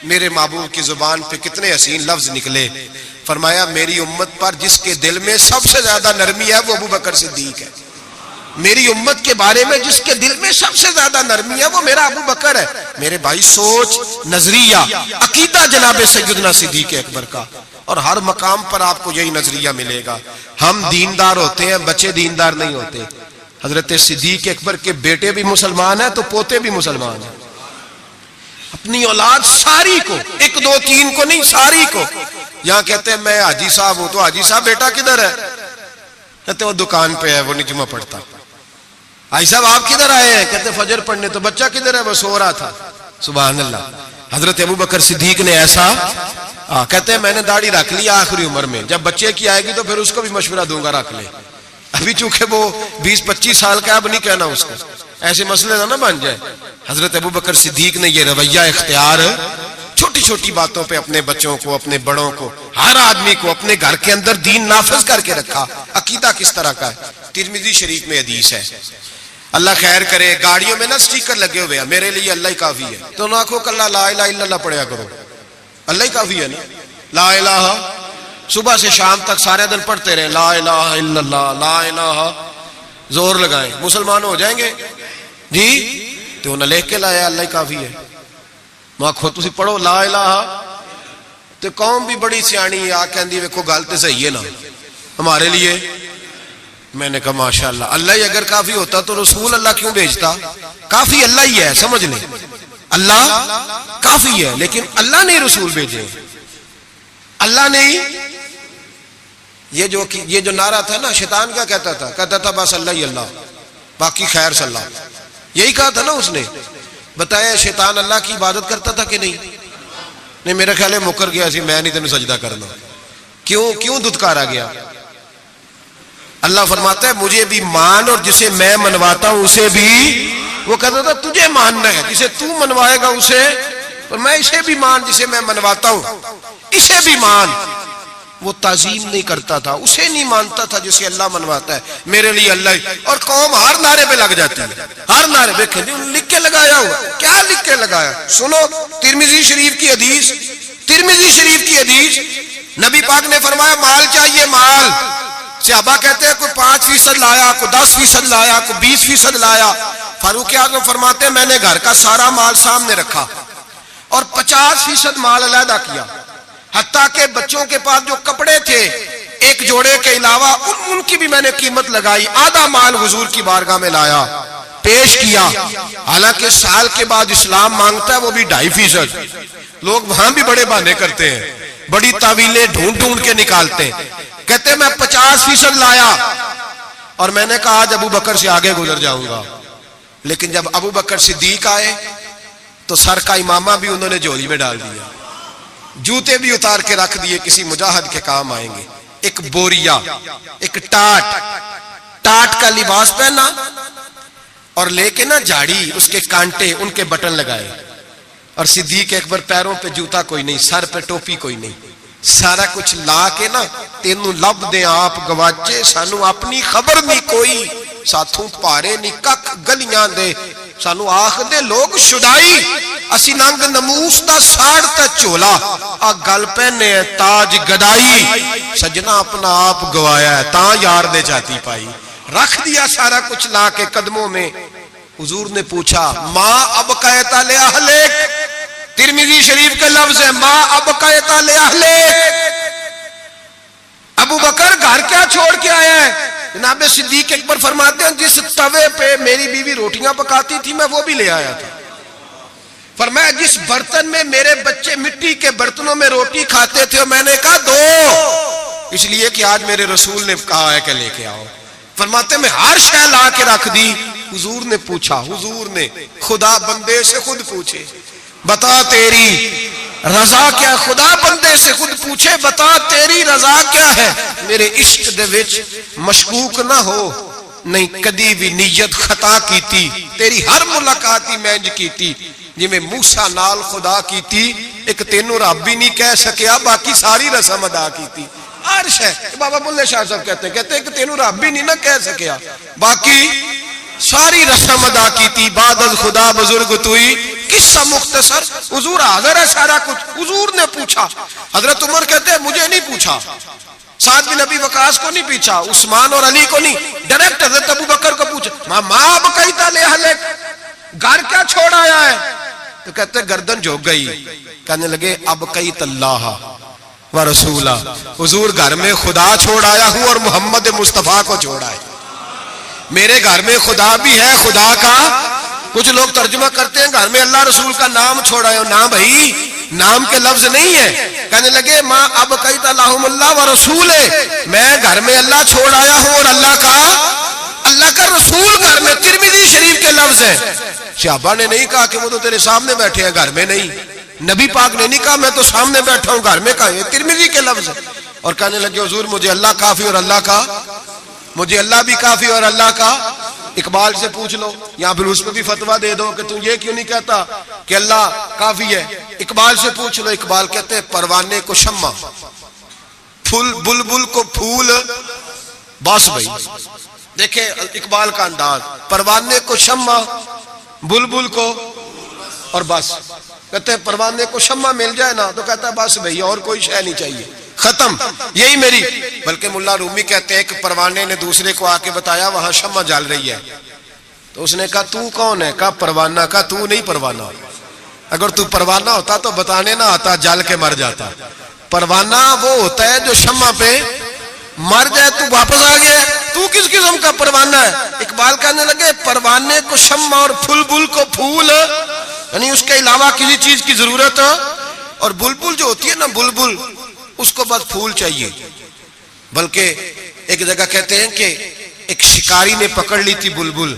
میرے محبوب کی زبان پہ کتنے حسین لفظ نکلے، فرمایا میری امت پر جس کے دل میں سب سے زیادہ نرمی ہے وہ ابو بکر صدیق ہے، میری امت کے بارے میں جس کے دل میں سب سے زیادہ نرمی ہے وہ میرا ابو بکر ہے۔ میرے بھائی سوچ، نظریہ، عقیدہ جناب سیدنا صدیق اکبر کا، اور ہر مقام پر آپ کو یہی نظریہ ملے گا۔ ہم دیندار ہوتے ہیں، بچے دیندار نہیں ہوتے۔ حضرت صدیق اکبر کے بیٹے بھی مسلمان ہیں تو پوتے بھی مسلمان ہیں، اپنی اولاد ساری کو، ایک دو تین کو نہیں، ساری کو۔ یہاں کہتے ہیں میں حاجی صاحب ہوں، تو حاجی صاحب بیٹا کدھر ہے؟ کہتے وہ دکان پہ ہے، وہ نہیں جمعہ پڑھتا۔ حاجی صاحب آپ کدھر آئے ہیں؟ کہتے فجر پڑھنے۔ تو بچہ کدھر ہے؟ وہ سو رہا تھا۔ سبحان اللہ۔ حضرت ابو بکر صدیق نے ایسا کہتے ہیں میں نے داڑھی رکھ لی آخری عمر میں، جب بچے کی آئے گی تو پھر اس کو بھی مشورہ دوں گا رکھ لے، ابھی چونکہ وہ 20-25 سال کا، اب نہیں کہنا اس کو، ایسے مسئلے نہ بن جائے۔ حضرت ابو بکر صدیق نے یہ رویہ اختیار چھوٹی چھوٹی باتوں پہ اپنے بچوں کو، اپنے بڑوں کو، ہر آدمی کو اپنے گھر کے اندر دین نافذ کر کے رکھا۔ عقیدہ کس طرح کا ہے؟ ترمذی شریف میں حدیث ہے، اللہ خیر کرے، گاڑیوں میں نا سٹیکر لگے ہوئے ہیں میرے لیے اللہ ہی کافی ہے، تو نہ کہو کہ لا الہ الا اللہ پڑھیا کرو، اللہ ہی کافی ہے نا، لا الہ صبح سے شام تک سارے دن پڑھتے رہے، لا الہ الا اللہ، لا الہ، زور لگائیں، مسلمان ہو جائیں گے جی؟ تو انہیں لکھ کے لایا اللہ ہی کافی ہے، میں خود تسی پڑھو لا الہ، تو قوم بھی بڑی سیانی آ کہندی ویکھو گل تے صحیح ہے نا ہمارے لیے۔ میں نے کہا ماشاءاللہ، اللہ ہی اگر کافی ہوتا تو رسول اللہ کیوں بھیجتا؟ کافی اللہ ہی ہے، سمجھ لیں، اللہ کافی ہے، لیکن اللہ نے رسول بھیجے، اللہ نے ہی۔ یہ جو نعرہ تھا نا، شیطان کیا کہتا تھا؟ کہتا تھا بس اللہ ہی اللہ، باقی خیر صلی اللہ، یہی کہا تھا نا اس نے۔ بتایا شیطان اللہ کی عبادت کرتا تھا کہ نہیں؟ میرا خیال ہے مکر گیا سی، میں نہیں تینوں سجدہ کرنا۔ کیوں دھتکارا گیا؟ اللہ فرماتا ہے مجھے بھی مان، اور جسے میں منواتا ہوں اسے بھی، وہ کہتا تھا تجھے ماننا ہے، جسے تو منوائے گا اسے، اور میں اسے بھی مان جسے میں منواتا ہوں، اسے بھی مان۔ وہ تعظیم نہیں کرتا تھا، اسے نہیں مانتا تھا جسے اللہ منواتا ہے، میرے لیے اللہ ہی۔ اور قوم ہر نعرے پہ لگ جاتی ہے، ہر نعرے پہ لکھ کے لگایا ہوا، کیا لکھ کے لگایا؟ سنو ترمذی شریف کی حدیث، ترمذی شریف کی حدیث، نبی پاک نے فرمایا مال چاہیے، مال۔ صحابہ کہتے ہیں کوئی 5% لایا، کوئی 10% لایا، کوئی 20% لایا۔ فاروق اعظم فرماتے ہیں میں نے گھر کا سارا مال سامنے رکھا اور 50% مال علیحدہ کیا، حتیٰ کہ بچوں کے پاس جو کپڑے تھے ایک جوڑے کے علاوہ ان کی بھی میں نے قیمت لگائی، آدھا مال حضور کی بارگاہ میں لایا، پیش کیا۔ حالانکہ سال کے بعد اسلام مانگتا ہے وہ بھی 2.5%۔ لوگ وہاں بھی بڑے بہانے کرتے ہیں، بڑی تعویلیں ڈھونڈ کے نکالتے ہیں۔ کہتے میں 50% لایا اور میں نے کہا آج ابو بکر سے آگے گزر جاؤں گا، لیکن جب ابو بکر صدیق آئے تو سر کا امامہ بھی انہوں نے جھولی میں ڈال دیا، جوتے بھی اتار کے رکھ دیے، کسی مجاہد کے کام آئیں گے۔ ایک بوریا، ایک ٹاٹ کا لباس پہنا اور لے کے نا جھاڑی، اس کے کانٹے، ان کے بٹن لگائے، اور صدیق اکبر پیروں پہ جوتا کوئی نہیں، سر پہ ٹوپی کوئی نہیں، سارا کچھ لا کے نا تینوں لب دے آپ گواچے، سانو اپنی خبر نہیں کوئی، ساتھوں پارے نہیں کک گلیاں دے، سانو آخ دے لوگ شدائی، اسی ننگ نموس دا ساڑ تے چولا آ گل پہنے تاج گدائی سجنا اپنا آپ گوایا ہے تاں یار دے جاتی پائی رکھ دیا سارا کچھ لا کے قدموں میں حضور نے پوچھا ماں اب قیتا لے اہلک ترمذی شریف کے لفظ ہے ماں اب قیتا لے اہلک ابو بکر گھر کیا چھوڑ کے آیا ہے جناب صدیق اکبر فرماتے ہیں جس توے پہ میری بیوی روٹیاں پکاتی تھی میں وہ بھی لے آیا تھا فرمایا جس برتن میں میرے بچے مٹی کے برتنوں میں روٹی کھاتے تھے میں نے کہا دو اس لیے کہ آج میرے رسول نے کہا ہے کہ لے کے آؤ فرماتے میں ہر شے لا کے رکھ دی حضور نے پوچھا حضور نے خدا بندے سے خود پوچھے بتا تیری رضا کیا خدا بندے سے خود پوچھے بتا تیری رضا کیا ہے میرے عشق دے وچ مشکوک نہ ہو نہیں کدی بھی نیت خطا کیتی تیری ہر ملاقات ہی میں کیتی جی میں موسیٰ نال خدا کیتی ایک تینوں رب بھی نہیں کہہ سکیا باقی ساری رسم ادا کیتی عرش ہے بابا بلے شاہ صاحب کہتے ہیں کہ تینوں رب بھی نہیں نہ کہہ سکیا باقی ساری رسم ادا کیتی بعد از خدا بزرگ توئی قصہ مختصر حضور حاضر ہے سارا کچھ حضور نے پوچھا حضرت عمر کہتے ہیں مجھے نہیں پوچھا سعد بن ابی وقاص کو نہیں پوچھا عثمان اور علی کو نہیں ڈائریکٹ حضرت ابو بکر کو پوچھا ماں اب قیتا لے اہلک گھر کیا چھوڑ آیا ہے تو کہتے ہیں گردن جھک گئی کہنے لگے اب قیت اللہ و رسولہ حضور گھر میں خدا چھوڑ آیا ہوں اور محمد مصطفیٰ کو چھوڑا ہے میرے گھر میں خدا بھی ہے خدا کا کچھ لوگ ترجمہ کرتے ہیں گھر میں اللہ رسول کا نام چھوڑا ہے نہ بھائی نام کے لفظ نہیں ہے کہنے لگے ماں اب قیت اللہم اللہ و رسول میں گھر میں اللہ چھوڑ آیا ہوں اور اللہ کا رسول گھر میں ترمذی شریف کے لفظ ہے صحابہ نے نہیں کہا کہ وہ تو تیرے سامنے بیٹھے ہیں گھر میں نہیں نبی پاک نے نہیں کہا میں تو سامنے بیٹھا ہوں گھر میں کہا یہ ترمذی کے لفظ ہے اور کہنے لگے حضور مجھے اللہ کافی اور اللہ کا مجھے اللہ بھی کافی اور اللہ کا اقبال سے پوچھ لو یا پھر اس پہ بھی فتویٰ دے دو کہ تم یہ کیوں نہیں کہتا کہ اللہ کافی ہے اقبال سے پوچھ لو اقبال کہتے ہیں پروانے کو شمع پھول بلبل کو پھول بس بھائی دیکھیں اقبال کا انداز پروانے کو شمع بلبل کو اور بس کہتے ہیں پروانے کو شمع مل جائے نا تو کہتا ہے بس بھائی اور کوئی شے نہیں چاہیے ختم یہی میری بلکہ ملا رومی کہتے ہیں کہ پروانے نے دوسرے کو آ کے بتایا وہاں شمع جل رہی ہے تو اس نے کہا تو کون ہے کہا پروانہ کا تو نہیں پروانہ اگر تو پروانہ ہوتا تو بتانے نہ آتا جل کے مر جاتا پروانہ وہ ہوتا ہے جو شمع پہ مر جائے تو واپس آ گیا تو کس قسم کا پروانہ ہے اقبال کہنے لگے پروانے کو شمع اور پھول بل کو پھول یعنی اس کے علاوہ کسی چیز کی ضرورت اور بلبل جو ہوتی ہے نا بلبل اس کو بس پھول چاہیے بلکہ ایک جگہ کہتے ہیں کہ ایک شکاری نے پکڑ لی تھی بلبل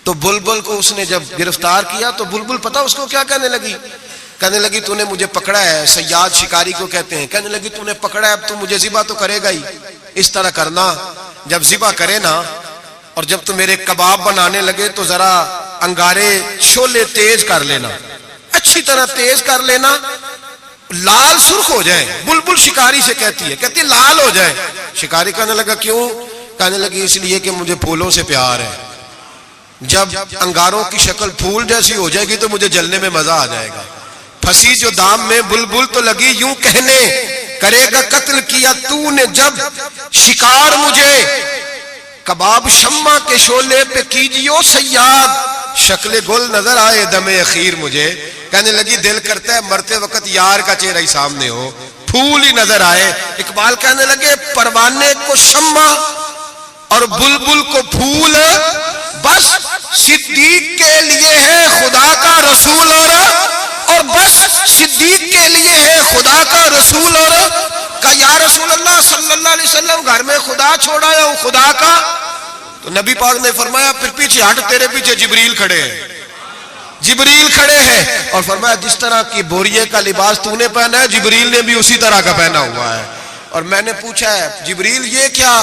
تو بلبل کو اس نے جب گرفتار کیا تو بلبل پتا اس کو کیا کہنے لگی تو نے مجھے پکڑا ہے صیاد شکاری کو کہتے ہیں کہنے لگی تو نے پکڑا ہے اب تو مجھے ذبح تو کرے گا ہی اس طرح کرنا جب ذبح کرے نا اور جب تو میرے کباب بنانے لگے تو ذرا انگارے شولے تیز کر لینا اچھی طرح تیز کر لینا لال سرخ ہو جائے بلبل شکاری سے کہتی ہے لال ہو جائے شکاری کہنے لگا کیوں کہنے لگی اس لیے کہ مجھے پھولوں سے پیار ہے جب انگاروں کی شکل پھول جیسی ہو جائے گی تو مجھے جلنے میں مزہ آ جائے گا پھنسی جو دام میں بلبل تو لگی یوں کہنے کرے گا قتل کیا تو نے جب شکار مجھے کباب شمع کے شولے پہ کیجیو صیاد شکل گل نظر آئے دم اخیر مجھے کہنے لگی دل کرتا ہے مرتے وقت یار کا چہرہ ہی سامنے ہو پھول ہی نظر آئے اقبال کہنے لگے پروانے کو شمع اور بلبل کو پھول بس صدیق کے لیے ہے خدا کا رسول اور بس صدیق کے لیے ہے خدا کا رسول اور کہا یا رسول اللہ صلی اللہ علیہ وسلم گھر میں خدا چھوڑا ہے خدا کا تو نبی پاک نے فرمایا پھر پیچھے ہٹ تیرے پیچھے جبریل کھڑے ہیں اور فرمایا جس طرح کی بوریے کا لباس تو نے پہنا ہے جبریل نے بھی اسی طرح کا پہنا ہوا ہے اور میں نے پوچھا ہے جبریل یہ کیا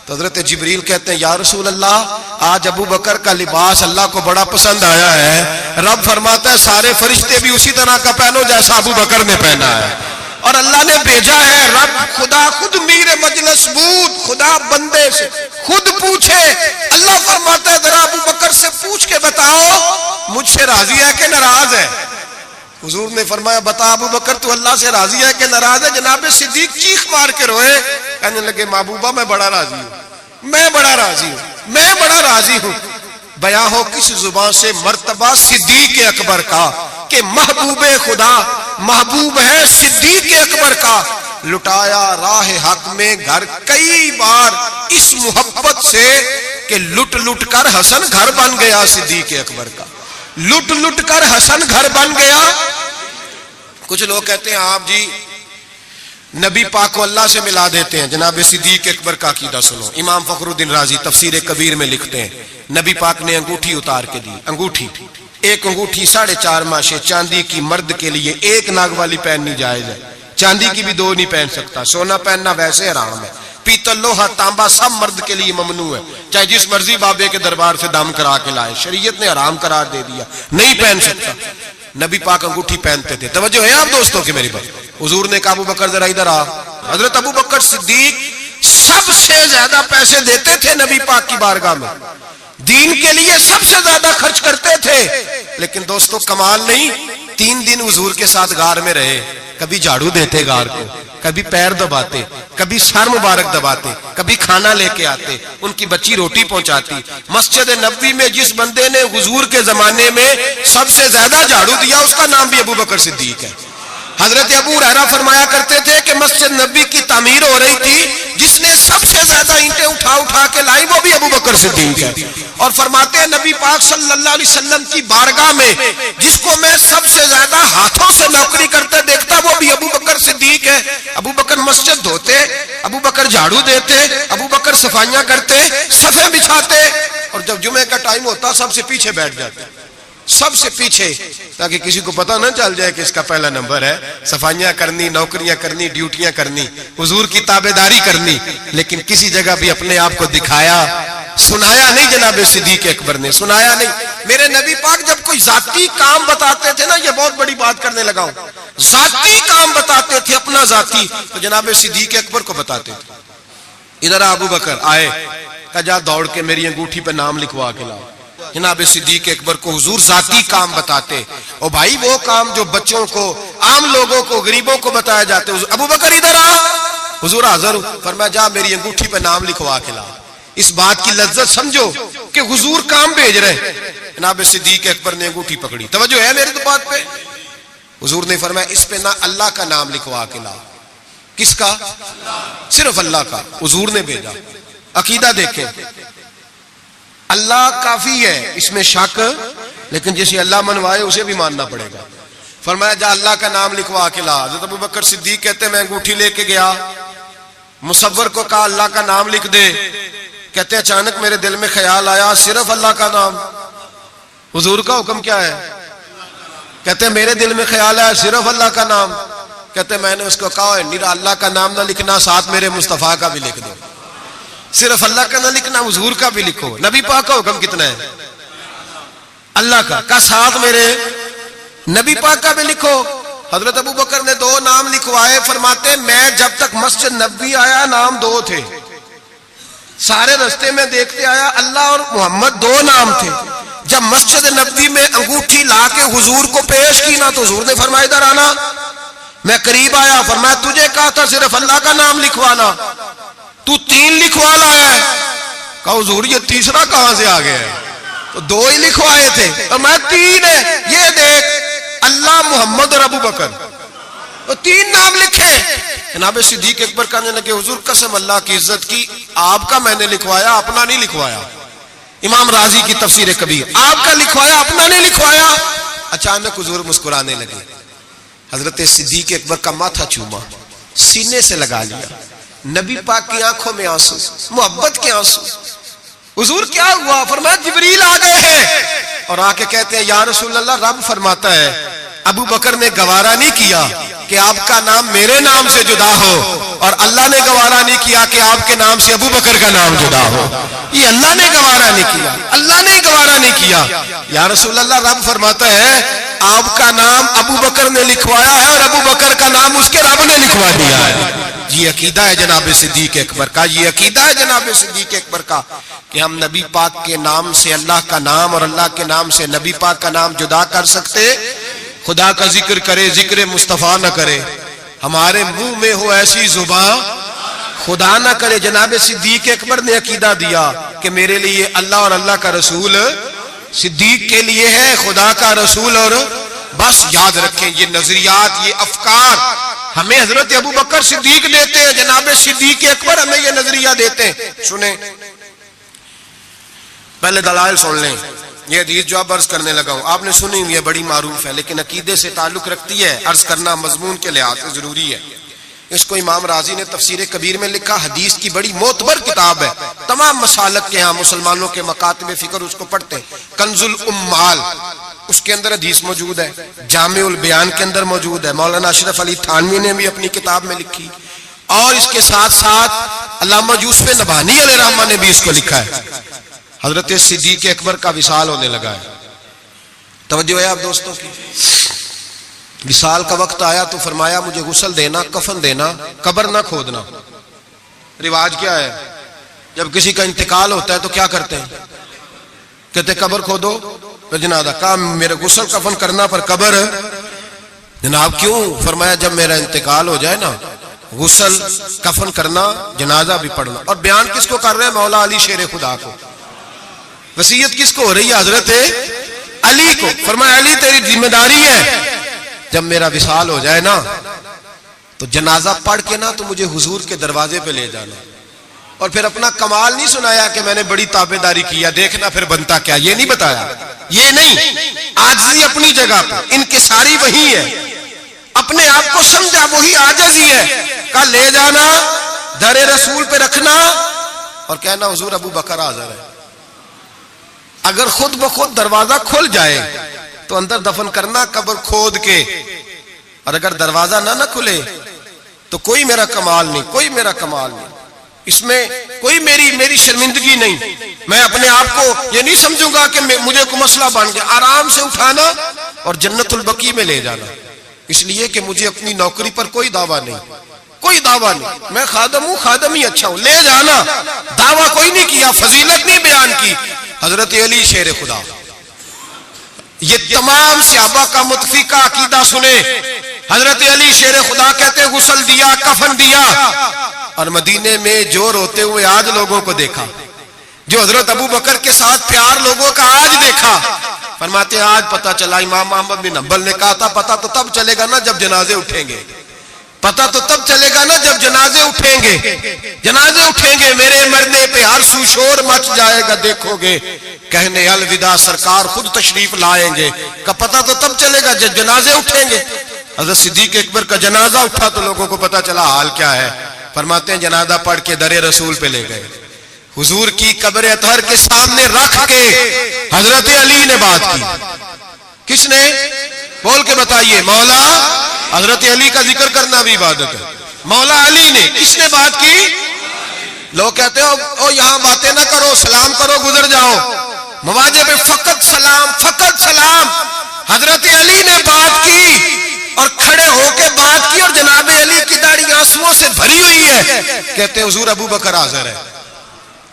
تو حضرت جبریل کہتے ہیں یا رسول اللہ آج ابو بکر کا لباس اللہ کو بڑا پسند آیا ہے رب فرماتا ہے سارے فرشتے بھی اسی طرح کا پہنو جیسا ابو بکر نے پہنا ہے اور اللہ نے بھیجا ہے رب خدا خود میر مجلس بود، خدا بندے سے خود پوچھے۔ اللہ فرماتا ہے ذرا ابو بکر سے پوچھ کے بتاؤ مجھ سے راضی ہے کہ ناراض ہے؟ حضور نے فرمایا بتا ابو بکر تو اللہ سے راضی ہے کہ ناراض ہے؟ جناب صدیق چیخ مار کے روئے، کہنے لگے محبوبہ میں بڑا راضی ہوں، میں بڑا راضی ہوں، میں بڑا راضی ہوں۔ بیان ہو کس زبان سے مرتبہ صدیق اکبر کا کہ محبوب خدا محبوب ہے صدیق اکبر کا، لٹایا راہ حق میں گھر کئی بار اس محبت سے کہ لٹ لٹ کر حسن گھر بن گیا صدیق اکبر کا، لٹ لٹ کر حسن گھر بن گیا۔ کچھ لوگ کہتے ہیں آپ جی نبی پاک کو اللہ سے ملا دیتے ہیں، جناب صدیق اکبر کا عقیدہ سنو۔ امام فخر الدین رازی تفسیر کبیر میں لکھتے ہیں نبی پاک نے انگوٹھی اتار کے دی، انگوٹھی ایک انگوٹھی 4.5 ماشے چاندی کی، مرد کے لیے ایک ناگ والی پہننی جائز ہے، چاندی کی بھی 2 نہیں پہن سکتا، سونا پہننا ویسے حرام ہے، پیتل لوہا تانبا سب مرد کے لیے ممنوع ہے، چاہے جس مرضی بابے کے دربار سے دم کرا کے لائے، شریعت نے حرام قرار دے دیا، نہیں پہن سکتا۔ نبی پاک انگوٹھی پہنتے تھے، توجہ ہے آپ دوستوں کی میری بات؟ حضور نے کہا ابو بکر ذرا ادھر آ۔ حضرت ابو بکر صدیق سب سے زیادہ پیسے دیتے تھے نبی پاک کی بارگاہ میں، دین کے لیے سب سے زیادہ خرچ کرتے تھے، لیکن دوستو کمال نہیں، 3 دن حضور کے ساتھ غار میں رہے، کبھی جھاڑو دیتے غار کو، کبھی پیر دباتے، کبھی سر مبارک دباتے، کبھی کھانا لے کے آتے، ان کی بچی روٹی پہنچاتی۔ مسجد نبوی میں جس بندے نے حضور کے زمانے میں سب سے زیادہ جھاڑو دیا اس کا نام بھی ابو بکر صدیق ہے۔ حضرت ابو ہریرہ فرمایا کرتے تھے کہ مسجد نبی کی تعمیر ہو رہی تھی، جس نے سب سے زیادہ اینٹیں اٹھا اٹھا کے لائی وہ بھی ابو بکر صدیق ہے، اور فرماتے ہیں نبی پاک صلی اللہ علیہ وسلم کی بارگاہ میں جس کو میں سب سے زیادہ ہاتھوں سے نوکری کرتے دیکھتا وہ بھی ابو بکر صدیق ہے۔ ابو بکر مسجد دھوتے، ابو بکر جھاڑو دیتے، ابو بکر صفائیاں کرتے، صفیں بچھاتے، اور جب جمعے کا ٹائم ہوتا سب سے پیچھے بیٹھ جاتے، سب سے پیچھے، تاکہ کسی کو پتہ نہ چل جائے کہ اس کا پہلا نمبر ہے، صفائیاں کرنی، نوکریاں کرنی، ڈیوٹیاں کرنی، حضور کی تابعداری کرنی، لیکن کسی جگہ بھی اپنے آپ کو دکھایا، سنایا نہیں۔ جناب صدیق اکبر نے سنایا نہیں۔ میرے نبی پاک جب کوئی ذاتی کام بتاتے تھے نا، یہ بہت بڑی بات کرنے لگا ہوں، ذاتی کام بتاتے تھے اپنا ذاتی، تو جناب صدیق اکبر کو بتاتے تھے۔ ادھر ابو بکر آئے، کہا جا دوڑ کے میری انگوٹھی پہ نام لکھوا کے لاؤ۔ جناب صدیق اکبر کو حضور ذاتی کام بتاتے، اور بھائی وہ کام جو بچوں کو، عام لوگوں کو، غریبوں کو بتایا جاتے، ابو بکر ادھر آ، حضور حاضر ہوں، فرمایا جا میری انگوٹھی پہ نام لکھوا کے لا۔ اس بات کی لذت سمجھو کہ حضور کام بھیج رہے ہیں۔ جناب صدیق اکبر نے انگوٹھی پکڑی، توجہ ہے میری تو بات پہ؟ حضور نے فرمایا اس پہ نہ اللہ کا نام لکھوا کے لا۔ کس کا؟ صرف اللہ کا، حضور نے بھیجا۔ عقیدہ دیکھیں، اللہ کافی ہے، اس میں شک، لیکن جسے اللہ منوائے اسے بھی ماننا پڑے گا۔ فرمایا جا اللہ کا نام لکھوا کے لا۔ حضرت ابو بکر صدیق کہتے ہیں میں انگوٹھی لے کے گیا، مصور کو کہا اللہ کا نام لکھ دے، کہتے ہیں اچانک میرے دل میں خیال آیا صرف اللہ کا نام، حضور کا حکم کیا ہے؟ کہتے ہیں میرے دل میں خیال آیا صرف اللہ کا نام، کہتے ہیں میں نے اس کو کہا نیرا اللہ کا نام نہ لکھنا، ساتھ میرے مصطفیٰ کا بھی لکھ دو، صرف اللہ کا نہ لکھنا، حضور کا بھی لکھو۔ نبی پاک کا حکم کتنا ہے؟ اللہ کا ساتھ میرے نبی پاک کا بھی لکھو۔ حضرت ابو بکر نے 2 نام لکھوائے، فرماتے میں جب تک مسجد نبوی آیا نام 2 تھے، سارے رستے میں دیکھتے آیا اللہ اور محمد 2 نام تھے۔ جب مسجد نبوی میں انگوٹھی لا کے حضور کو پیش کی نا تو حضور نے فرمایا ادھر آنا، میں قریب آیا، فرمایا تجھے کہا تھا صرف اللہ کا نام لکھوانا، تو 3 لکھوا لایا ہے۔ کہا حضور یہ تیسرا کہاں سے آ گیا ہے؟ تو 2 ہی لکھوائے تھے، اور میں 3 ہے، یہ دیکھ اللہ، محمد اور ابو بکر، تو 3 نام لکھے۔ جناب صدیق اکبر کہنے لگے حضور قسم اللہ کی عزت کی، آپ کا میں نے لکھوایا، اپنا نہیں لکھوایا۔ امام رازی کی تفسیر کبیر، آپ کا لکھوایا، اپنا نہیں لکھوایا۔ اچانک حضور مسکرانے لگے، حضرت صدیق اکبر کا ماتھا چوما، سینے سے لگا لیا، نبی پاک کی آنکھوں میں آنسو، محبت کے آنسو۔ حضور کیا ہوا؟ فرمایا جبریل آ گئے ہیں، اور آ کے کہتے ہیں یا رسول اللہ رب فرماتا ہے ابو بکر نے گوارا نہیں کیا کہ آپ کا نام میرے نام سے جدا ہو، اور اللہ نے گوارا نہیں کیا کہ آپ کے نام سے ابو بکر کا نام جدا ہو۔ یہ اللہ نے گوارا نہیں کیا، اللہ نے گوارا نہیں کیا۔ یا رسول اللہ رب فرماتا ہے آپ کا نام ابو بکر نے لکھوایا ہے اور ابو بکر کا نام اس کے رب نے لکھوا دیا ہے. یہ عقیدہ ہے جناب صدیق اکبر کا, یہ عقیدہ ہے جناب صدیق اکبر کا کہ ہم نبی پاک کے نام سے اللہ کا نام اور اللہ کے نام سے نبی پاک کا نام جدا کر سکتے. خدا کا ذکر کرے, ذکر مصطفیٰ نہ کرے, ہمارے منہ میں ہو ایسی زبان خدا نہ کرے. جناب صدیق اکبر نے عقیدہ دیا کہ میرے لیے اللہ اور اللہ کا رسول, صدیق کے لیے ہے خدا کا رسول. اور بس یاد رکھیں یہ نظریات, یہ افکار ہمیں حضرت ابو بکر صدیق دیتے ہیں, جناب صدیق اکبر ہمیں یہ نظریہ دیتے ہیں. سنیں پہلے دلائل سن لیں. یہ حدیث جو اب عرض کرنے لگا ہوں آپ نے سنی, یہ بڑی معروف ہے لیکن عقیدے سے تعلق رکھتی ہے, عرض کرنا مضمون کے لحاظ سے ضروری ہے. اس کو امام رازی نے تفسیر کبیر میں لکھا, حدیث کی بڑی معتبر کتاب ہے, تمام مسالک کے ہاں مسلمانوں کے مکاتب فکر اس کو پڑھتے ہیں. کنز الامال اس کے اندر حدیث موجود ہے, جامع البیان کے اندر موجود ہے, مولانا اشرف علی تھانوی نے بھی اپنی کتاب میں لکھی, اور اس کے ساتھ ساتھ علامہ یوسف نبہانی علیہ الرحمہ نے بھی اس کو لکھا ہے. حضرت صدیق اکبر کا وصال ہونے لگا ہے. توجہ ہے آپ دوستوں کی. وصال کا وقت آیا تو فرمایا مجھے غسل دینا, کفن دینا, قبر نہ کھودنا. رواج کیا ہے جب کسی کا انتقال ہوتا ہے تو کیا کرتے ہیں, کہتے قبر کھودو پھر جنازہ. کہا میرے غسل کفن کرنا پر قبر. جناب کیوں؟ فرمایا جب میرا انتقال ہو جائے نا, غسل کفن کرنا, جنازہ بھی پڑھنا. اور بیان کس کو کر رہے ہیں؟ مولا علی شیر خدا کو. وصیت کس کو ہو رہی ہے؟ حضرت علی کو. فرمایا علی تیری ذمہ داری ہے, جب میرا وصال ہو جائے نا تو جنازہ پڑھ کے نا تو مجھے حضور کے دروازے پہ لے جانا. اور پھر اپنا کمال نہیں سنایا کہ میں نے بڑی تابعداری کیا, دیکھنا پھر بنتا کیا, یہ نہیں بتایا. یہ نہیں, عاجزی اپنی جگہ پہ, انکساری وہی ہے, اپنے آپ کو سمجھا وہی عاجزی ہے. کہا لے جانا, در رسول پہ رکھنا اور کہنا حضور ابو بکر حاضر ہے. اگر خود بخود دروازہ کھل جائے تو اندر دفن کرنا قبر کھود کے, اور اگر دروازہ نہ کھلے تو کوئی میرا کمال نہیں, کوئی میرا کمال نہیں, اس میں کوئی میری شرمندگی نہیں. میں اپنے آپ کو یہ نہیں سمجھوں گا کہ مجھے کوئی مسئلہ بن گیا. آرام سے اٹھانا اور جنت البقیع میں لے جانا. اس لیے کہ مجھے اپنی نوکری پر کوئی دعویٰ نہیں, کوئی دعویٰ نہیں. میں خادم ہوں, خادم ہی اچھا ہوں, لے جانا. دعویٰ کوئی نہیں کیا, فضیلت نہیں بیان کی. حضرت علی شیر خدا. یہ تمام صحابہ کا متفقہ عقیدہ سنے. حضرت علی شیر خدا کہتے غسل دیا, کفن دیا, اور مدینے میں جو روتے ہوئے آج لوگوں کو دیکھا, جو حضرت ابو بکر کے ساتھ پیار لوگوں کا آج دیکھا. فرماتے ہیں آج پتہ چلا, امام احمد بن حنبل نے کہا تھا پتہ تو تب چلے گا نا جب جنازے اٹھیں گے, پتہ تو تب چلے گا نا جب جنازے اٹھیں گے. جنازے اٹھیں گے, میرے مرنے پہ ہر سو شور مچ جائے گا, دیکھو گے کہنے الوداع سرکار خود تشریف لائیں گے. کا پتہ تو تب چلے گا جب جنازے اٹھیں گے. حضرت صدیق اکبر کا جنازہ اٹھا تو لوگوں کو پتہ چلا حال کیا ہے. فرماتے ہیں جنازہ پڑھ کے در رسول پہ لے گئے, حضور کی قبر اطہر کے سامنے رکھ کے حضرت علی نے بات کی. کس نے؟ بول کے بتائیے. مولا حضرت علی کا ذکر کرنا بھی عبادت ہے. مولا علی نے. کس نے بات کی؟ لوگ کہتے ہو یہاں باتیں نہ کرو, سلام کرو, گزر جاؤ. مواجہ پہ فقط سلام, فقط سلام. حضرت علی نے بات کی اور کھڑے ہو کے بات کی, اور جناب علی کی داڑھی آنسوؤں سے بھری ہوئی ہے. کہتے حضور ابو بکر حاضر ہے,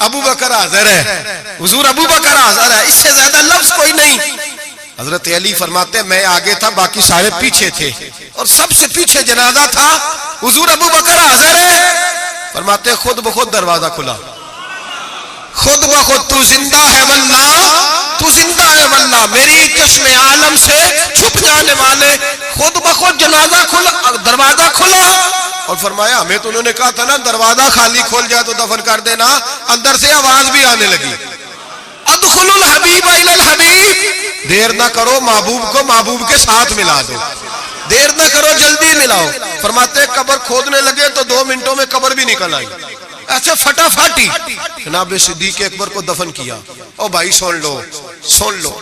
ابو بکر حاضر ہے, حضور ابو بکر حاضر ہے. اس سے زیادہ لفظ کوئی نہیں. حضرت علی فرماتے میں آگے تھا, باقی سارے پیچھے تھے, اور سب سے پیچھے جنازہ تھا. حضور ابو بکر حاضر ہے. فرماتے خود بخود دروازہ کھلا, خود بخود. تو زندہ ہے واللہ, تو زندہ ہے واللہ, میری چشم عالم سے چھپ جانے والے. خود بخود جنازہ کھلا, دروازہ کھلا. اور فرمایا ہمیں تو انہوں نے کہا تھا نا دروازہ خالی کھول جائے تو دفن کر دینا. اندر سے آواز بھی آنے لگی, ادخلوا الحبیب الی الحبیب. دیر نہ کرو, محبوب کو محبوب کے ساتھ ملا دو, دیر نہ کرو, جلدی ملاؤ. فرماتے قبر کھودنے لگے تو 2 منٹوں میں قبر بھی نکل آئی, ایسے فٹافٹی. جناب صدیق اکبر کو دفن کیا. او بھائی سن لو, سن لو,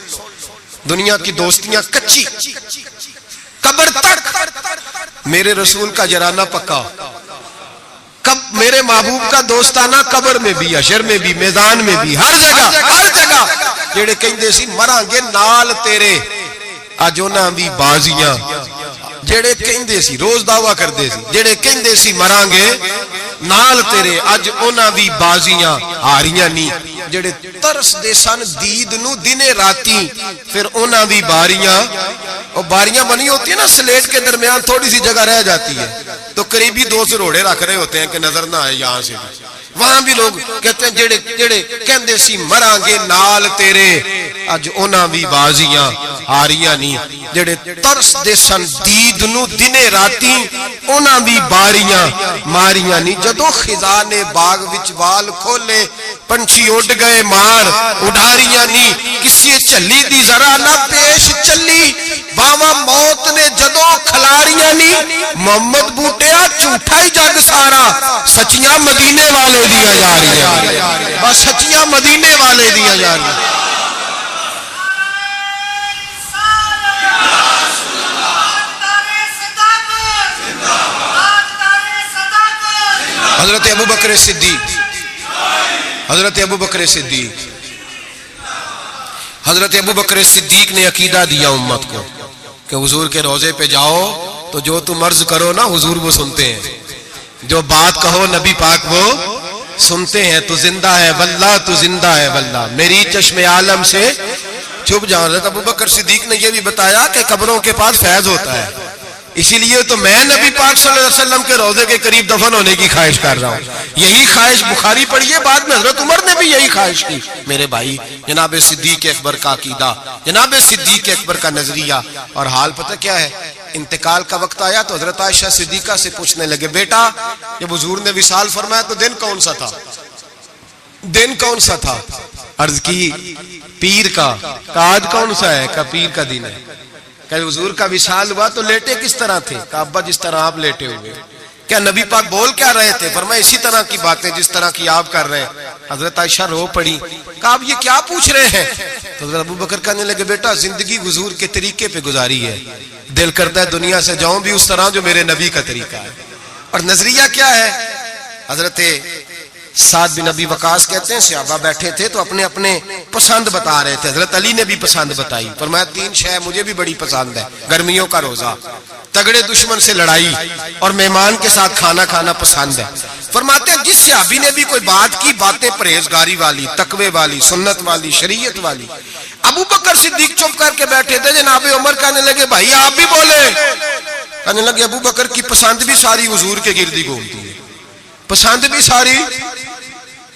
دنیا کی دوستیاں کچی, قبر تک میرے رسول کا جرانہ پکا. کب میرے محبوب کا دوستانہ قبر میں بھی, حشر میں بھی, میدان میں بھی, ہر جگہ, ہر جگہ. جڑے کہندے سی مراں گے نال تیرے, اج انہاں دی بازیاں جڑے کہندے سی روز دعویٰ کردے سی جڑے کہندے سی مران گے نال تیرے اج انہاں دی بازیاں ہاریاں نہیں جڑے ترس دے سن دید نو دنے راتی پھر انہاں دی باریاں اور باریاں بنی ہوتی ہیں نا سلیٹ کے درمیان تھوڑی سی جگہ رہ جاتی ہے تو قریبی دو سروڑے رکھ رہے ہوتے ہیں کہ نظر نہ آئے یہاں سے وہاں بھی لوگ کہتے ہیں جڑے کہندے سی مران گے نال تیرے اج انہاں بھی بازیاں ہاریاں نہیں جڑے ترس دے سن دید نو دنے راتی انہاں بھی باریاں ماریاں نہیں جدو خزاں نے باغ وچ وال کھولے پنچھی اڑ گئے مار اڈاریاں نہیں کسی چلی دی ذرا نہ پیش چلی باوا موت نے جدو کھلاریاں نہیں محمد بوٹیا جھوٹا ہی جگ سارا سچیاں مدینے والے دیا جا رہی ہیں بس سچیاں مدینے والے دیا جا رہی ہیں حضرت ابو بکر صدیق حضرت ابو بکر صدیق حضرت ابو بکر صدیق نے عقیدہ دیا امت کو کہ حضور کے روضے پہ جاؤ تو جو تم عرض کرو نا حضور وہ سنتے ہیں جو بات کہو نبی پاک وہ سنتے ہیں تو زندہ ہے واللہ تو زندہ ہے واللہ میری چشم عالم سے چھپ جاؤ حضرت ابو بکر صدیق نے یہ بھی بتایا کہ قبروں کے پاس فیض ہوتا ہے اسی لیے تو میں نبی پاک صلی اللہ علیہ وسلم کے روضے کے قریب دفن ہونے کی خواہش کر رہا ہوں یہی خواہش بخاری پڑھی ہے بعد میں حضرت عمر نے بھی یہی خواہش کی میرے بھائی جناب صدیق اکبر کا عقیدہ جناب صدیق اکبر کا نظریہ اور حال پتہ کیا ہے انتقال کا وقت آیا تو حضرت عائشہ صدیقہ سے پوچھنے لگے بیٹا جب حضور نے وصال فرمایا تو دن کون سا تھا دن کون سا تھا عرض کی پیر کا آج کون سا ہے کہ پیر کا دن ہے کہ حضور کا وصال ہوا تو لیٹے کس طرح تھے کہ ابا جس طرح آپ لیٹے ہوئے کیا نبی پاک بول کیا رہے تھے فرمایا اسی طرح کی باتیں جس طرح کی آپ کر رہے ہیں حضرت عائشہ رو پڑی کہ آپ یہ کیا پوچھ رہے ہیں تو حضرت ابو بکر کہنے لگے بیٹا زندگی حضور کے طریقے پہ گزاری ہے دل کرتا ہے دنیا سے جاؤں بھی اس طرح جو میرے نبی کا طریقہ ہے اور نظریہ کیا ہے حضرت سعد بن ابی وقاص کہتے ہیں صحابہ بیٹھے تھے تو اپنے اپنے پسند بتا رہے تھے حضرت علی نے بھی پسند بتائی فرمایا 3 شے مجھے بھی بڑی پسند ہے گرمیوں کا روزہ تگڑے دشمن سے لڑائی اور مہمان کے ساتھ کھانا کھانا پسند ہے فرماتے ہیں جس صحابی نے بھی کوئی بات کی باتیں پرہیزگاری والی تقوی والی سنت والی شریعت والی ابو بکر صدیق چپ کر کے بیٹھے تھے جناب عمر کہنے لگے بھائی آپ بھی بولے کہنے لگے ابو بکر کی پسند بھی ساری حضور کے گردی گھومتی ہے پسند بھی ساری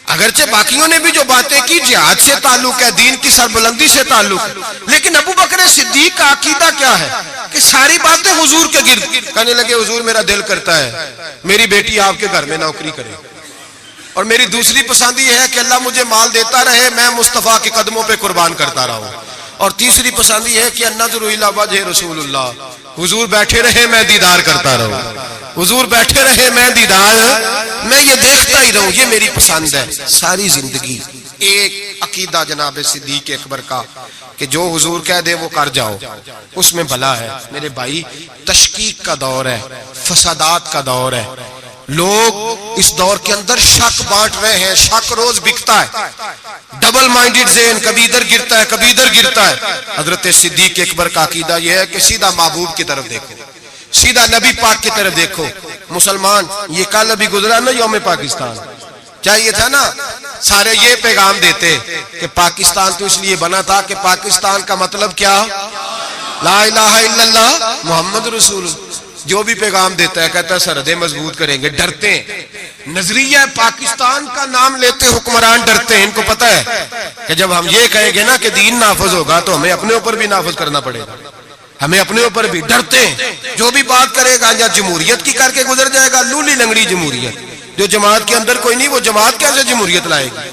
اگرچہ باقیوں نے بھی جو باتیں کی جہاد سے تعلق ہے دین کی سربلندی سے تعلق ہے لیکن ابو بکر صدیق کا عقیدہ کیا ہے کہ ساری باتیں حضور کے گرد کہنے لگے حضور میرا دل کرتا ہے میری بیٹی آپ کے گھر میں نوکری کرے اور میری دوسری پسند یہ ہے کہ اللہ مجھے مال دیتا رہے میں مصطفیٰ کے قدموں پہ قربان کرتا رہا اور تیسری پسند یہ ہے کہ النظر الی وجہ رسول اللہ حضور بیٹھے رہے میں دیدار کرتا رہوں حضور بیٹھے رہے میں دیدار میں یہ دیکھتا ہی رہوں یہ میری پسند ہے ساری زندگی ایک عقیدہ جناب صدیق اکبر کا کہ جو حضور کہہ دے وہ کر جاؤ اس میں بھلا ہے میرے بھائی تشکیک کا دور ہے فسادات کا دور ہے لوگ اس دور کے اندر شک بانٹ رہے ہیں شک روز بکتا ہے ڈبل مائنڈڈ ذہن کبھی ادھر گرتا ہے کبھی ادھر گرتا ہے حضرت صدیق اکبر کا عقیدہ یہ ہے کہ سیدھا محبوب کی طرف دیکھو سیدھا نبی پاک کی طرف دیکھو مسلمان یہ کل ابھی گزرا نا یوم پاکستان چاہیے تھا نا سارے یہ پیغام دیتے کہ پاکستان تو اس لیے بنا تھا کہ پاکستان کا مطلب کیا لا الہ الا اللہ محمد رسول جو بھی پیغام دیتا ہے کہتا ہے سرحدیں مضبوط کریں گے ڈرتے ہیں نظریہ پاکستان کا نام لیتے حکمران ڈرتے ہیں ان کو پتہ ہے کہ جب ہم یہ کہیں گے نا کہ دین نافذ ہوگا تو ہمیں اپنے اوپر بھی نافذ کرنا پڑے گا ہمیں اپنے اوپر بھی ڈرتے ہیں جو بھی بات کرے گا یا جمہوریت کی کر کے گزر جائے گا لولی لنگڑی جمہوریت جو جماعت کے اندر کوئی نہیں وہ جماعت کیسے جمہوریت لائے گی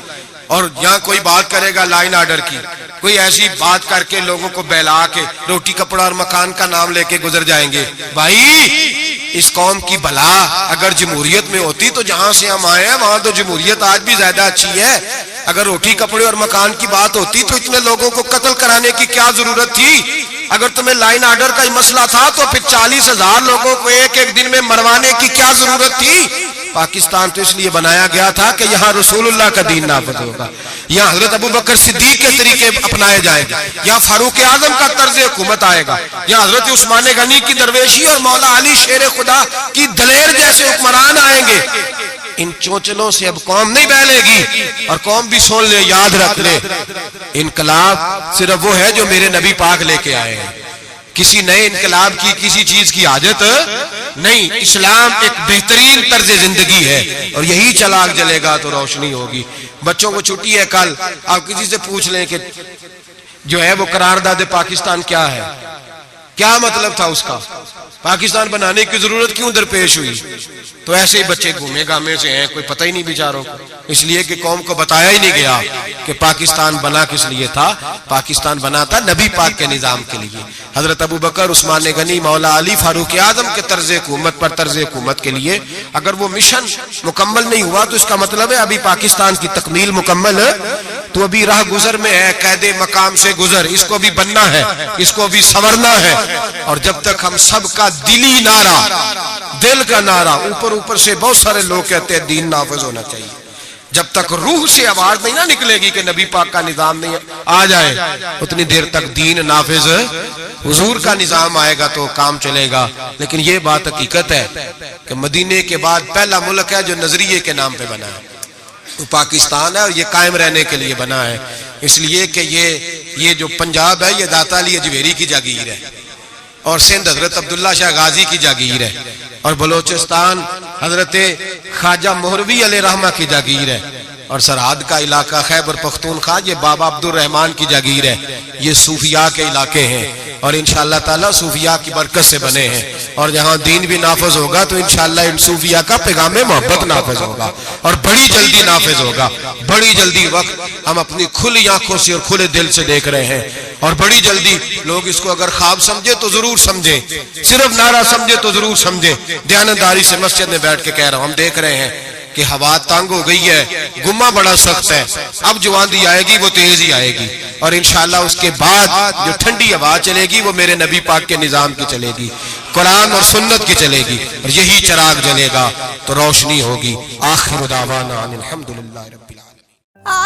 اور یہاں کوئی بات کرے گا لائن آرڈر کی کوئی ایسی بات کر کے لوگوں کو بہلا کے روٹی کپڑا اور مکان کا نام لے کے گزر جائیں گے بھائی اس قوم کی بھلا اگر جمہوریت میں ہوتی تو جہاں سے ہم آئے ہیں وہاں تو جمہوریت آج بھی زیادہ اچھی ہے اگر روٹی کپڑے اور مکان کی بات ہوتی تو اتنے لوگوں کو قتل کرانے کی کیا ضرورت تھی اگر تمہیں لائن آرڈر کا مسئلہ تھا تو پھر 40,000 لوگوں کو ایک ایک دن میں مروانے کی کیا ضرورت تھی پاکستان تو اس لیے بنایا گیا تھا کہ یہاں رسول اللہ کا دین نافذ ہوگا، یہاں حضرت ابو بکر صدیق کے طریقے اپنائے جائیں گے، یہاں فاروق اعظم کا طرز حکومت آئے گا، یہاں حضرت عثمان غنی کی درویشی اور مولا علی شیر خدا کی دلیر جیسے حکمران آئیں گے۔ ان چونچلوں سے اب قوم نہیں بہلے گی، اور قوم بھی سن لے، یاد رکھ لے، انقلاب صرف وہ ہے جو میرے نبی پاک لے کے آئے ہیں، کسی نئے انقلاب کی کسی چیز کی حاجت نہیں۔ اسلام ایک بہترین طرز زندگی ہے، اور یہی چراغ جلے گا تو روشنی ہوگی۔ بچوں کو چھٹی ہے کل، آپ کسی سے پوچھ لیں کہ جو ہے وہ قرارداد پاکستان کیا ہے، کیا مطلب تھا اس کا، پاکستان بنانے کی ضرورت کیوں درپیش ہوئی؟ تو ایسے ہی بچے گھومے گامے سے ہیں، کوئی پتہ ہی نہیں بیچاروں کو، اس لیے کہ قوم کو بتایا ہی نہیں گیا کہ پاکستان بنا کس لیے تھا۔ پاکستان بنا تھا نبی پاک کے نظام کے لیے، حضرت ابو بکر، عثمان غنی، مولا علی، فاروق اعظم کے طرز حکومت کے لیے۔ اگر وہ مشن مکمل نہیں ہوا تو اس کا مطلب ہے ابھی پاکستان کی تکمیل مکمل تو ابھی راہ گزر میں ہے، قید مقام سے گزر، اس کو بھی بننا ہے، اس کو بھی سنورنا ہے۔ اور جب تک ہم سب کا دلی نعرہ، دل کا نعرہ، اوپر سے بہت سارے لوگ کہتے ہیں دین نافذ ہونا چاہیے، جب تک روح سے آواز نہیں نہ نکلے گی کہ نبی پاک کا نظام نہیں آ جائے، اتنی دیر تک دین نافذ، حضور کا نظام آئے گا تو کام چلے گا۔ لیکن یہ بات حقیقت ہے کہ مدینے کے بعد پہلا ملک ہے جو نظریے کے نام پہ بنا ہے، وہ پاکستان ہے، اور یہ قائم رہنے کے لیے بنا ہے، اس لیے کہ یہ جو پنجاب ہے یہ داتا علی اجویری کی جاگیر ہے، اور سندھ حضرت عبداللہ شاہ غازی کی جاگیر ہے، اور بلوچستان حضرت خواجہ مہروی علیہ رحمہ کی جاگیر ہے، اور سرحد کا علاقہ خیبر پختونخوا یہ بابا عبد الرحمن کی جاگیر ہے۔ یہ صوفیاء کے علاقے ہیں، اور انشاءاللہ تعالی صوفیاء کی برکت سے بنے ہیں، اور جہاں دین بھی نافذ ہوگا تو انشاءاللہ ان صوفیاء کا پیغام محبت نافذ ہوگا، اور بڑی جلدی نافذ ہوگا، بڑی جلدی۔ وقت ہم اپنی کھلی آنکھوں سے اور کھلے دل سے دیکھ رہے ہیں، اور بڑی جلدی لوگ اس کو اگر خواب سمجھے تو ضرور سمجھیں، صرف نعرہ سمجھے تو ضرور سمجھیں۔ دیانتداری سے مسجد میں بیٹھ کے کہہ رہا ہوں، ہم دیکھ رہے ہیں کہ ہوا تنگ ہو گئی ہے، گمہ بڑا سخت ہے، اب جو آندھی آئے گی وہ تیز ہی آئے گی، اور انشاءاللہ اس کے بعد جو ٹھنڈی ہوا چلے گی وہ میرے نبی پاک کے نظام کی چلے گی، قرآن اور سنت کی چلے گی، اور یہی چراغ جلے گا تو روشنی ہوگی۔ آخر دعوانا الحمدللہ۔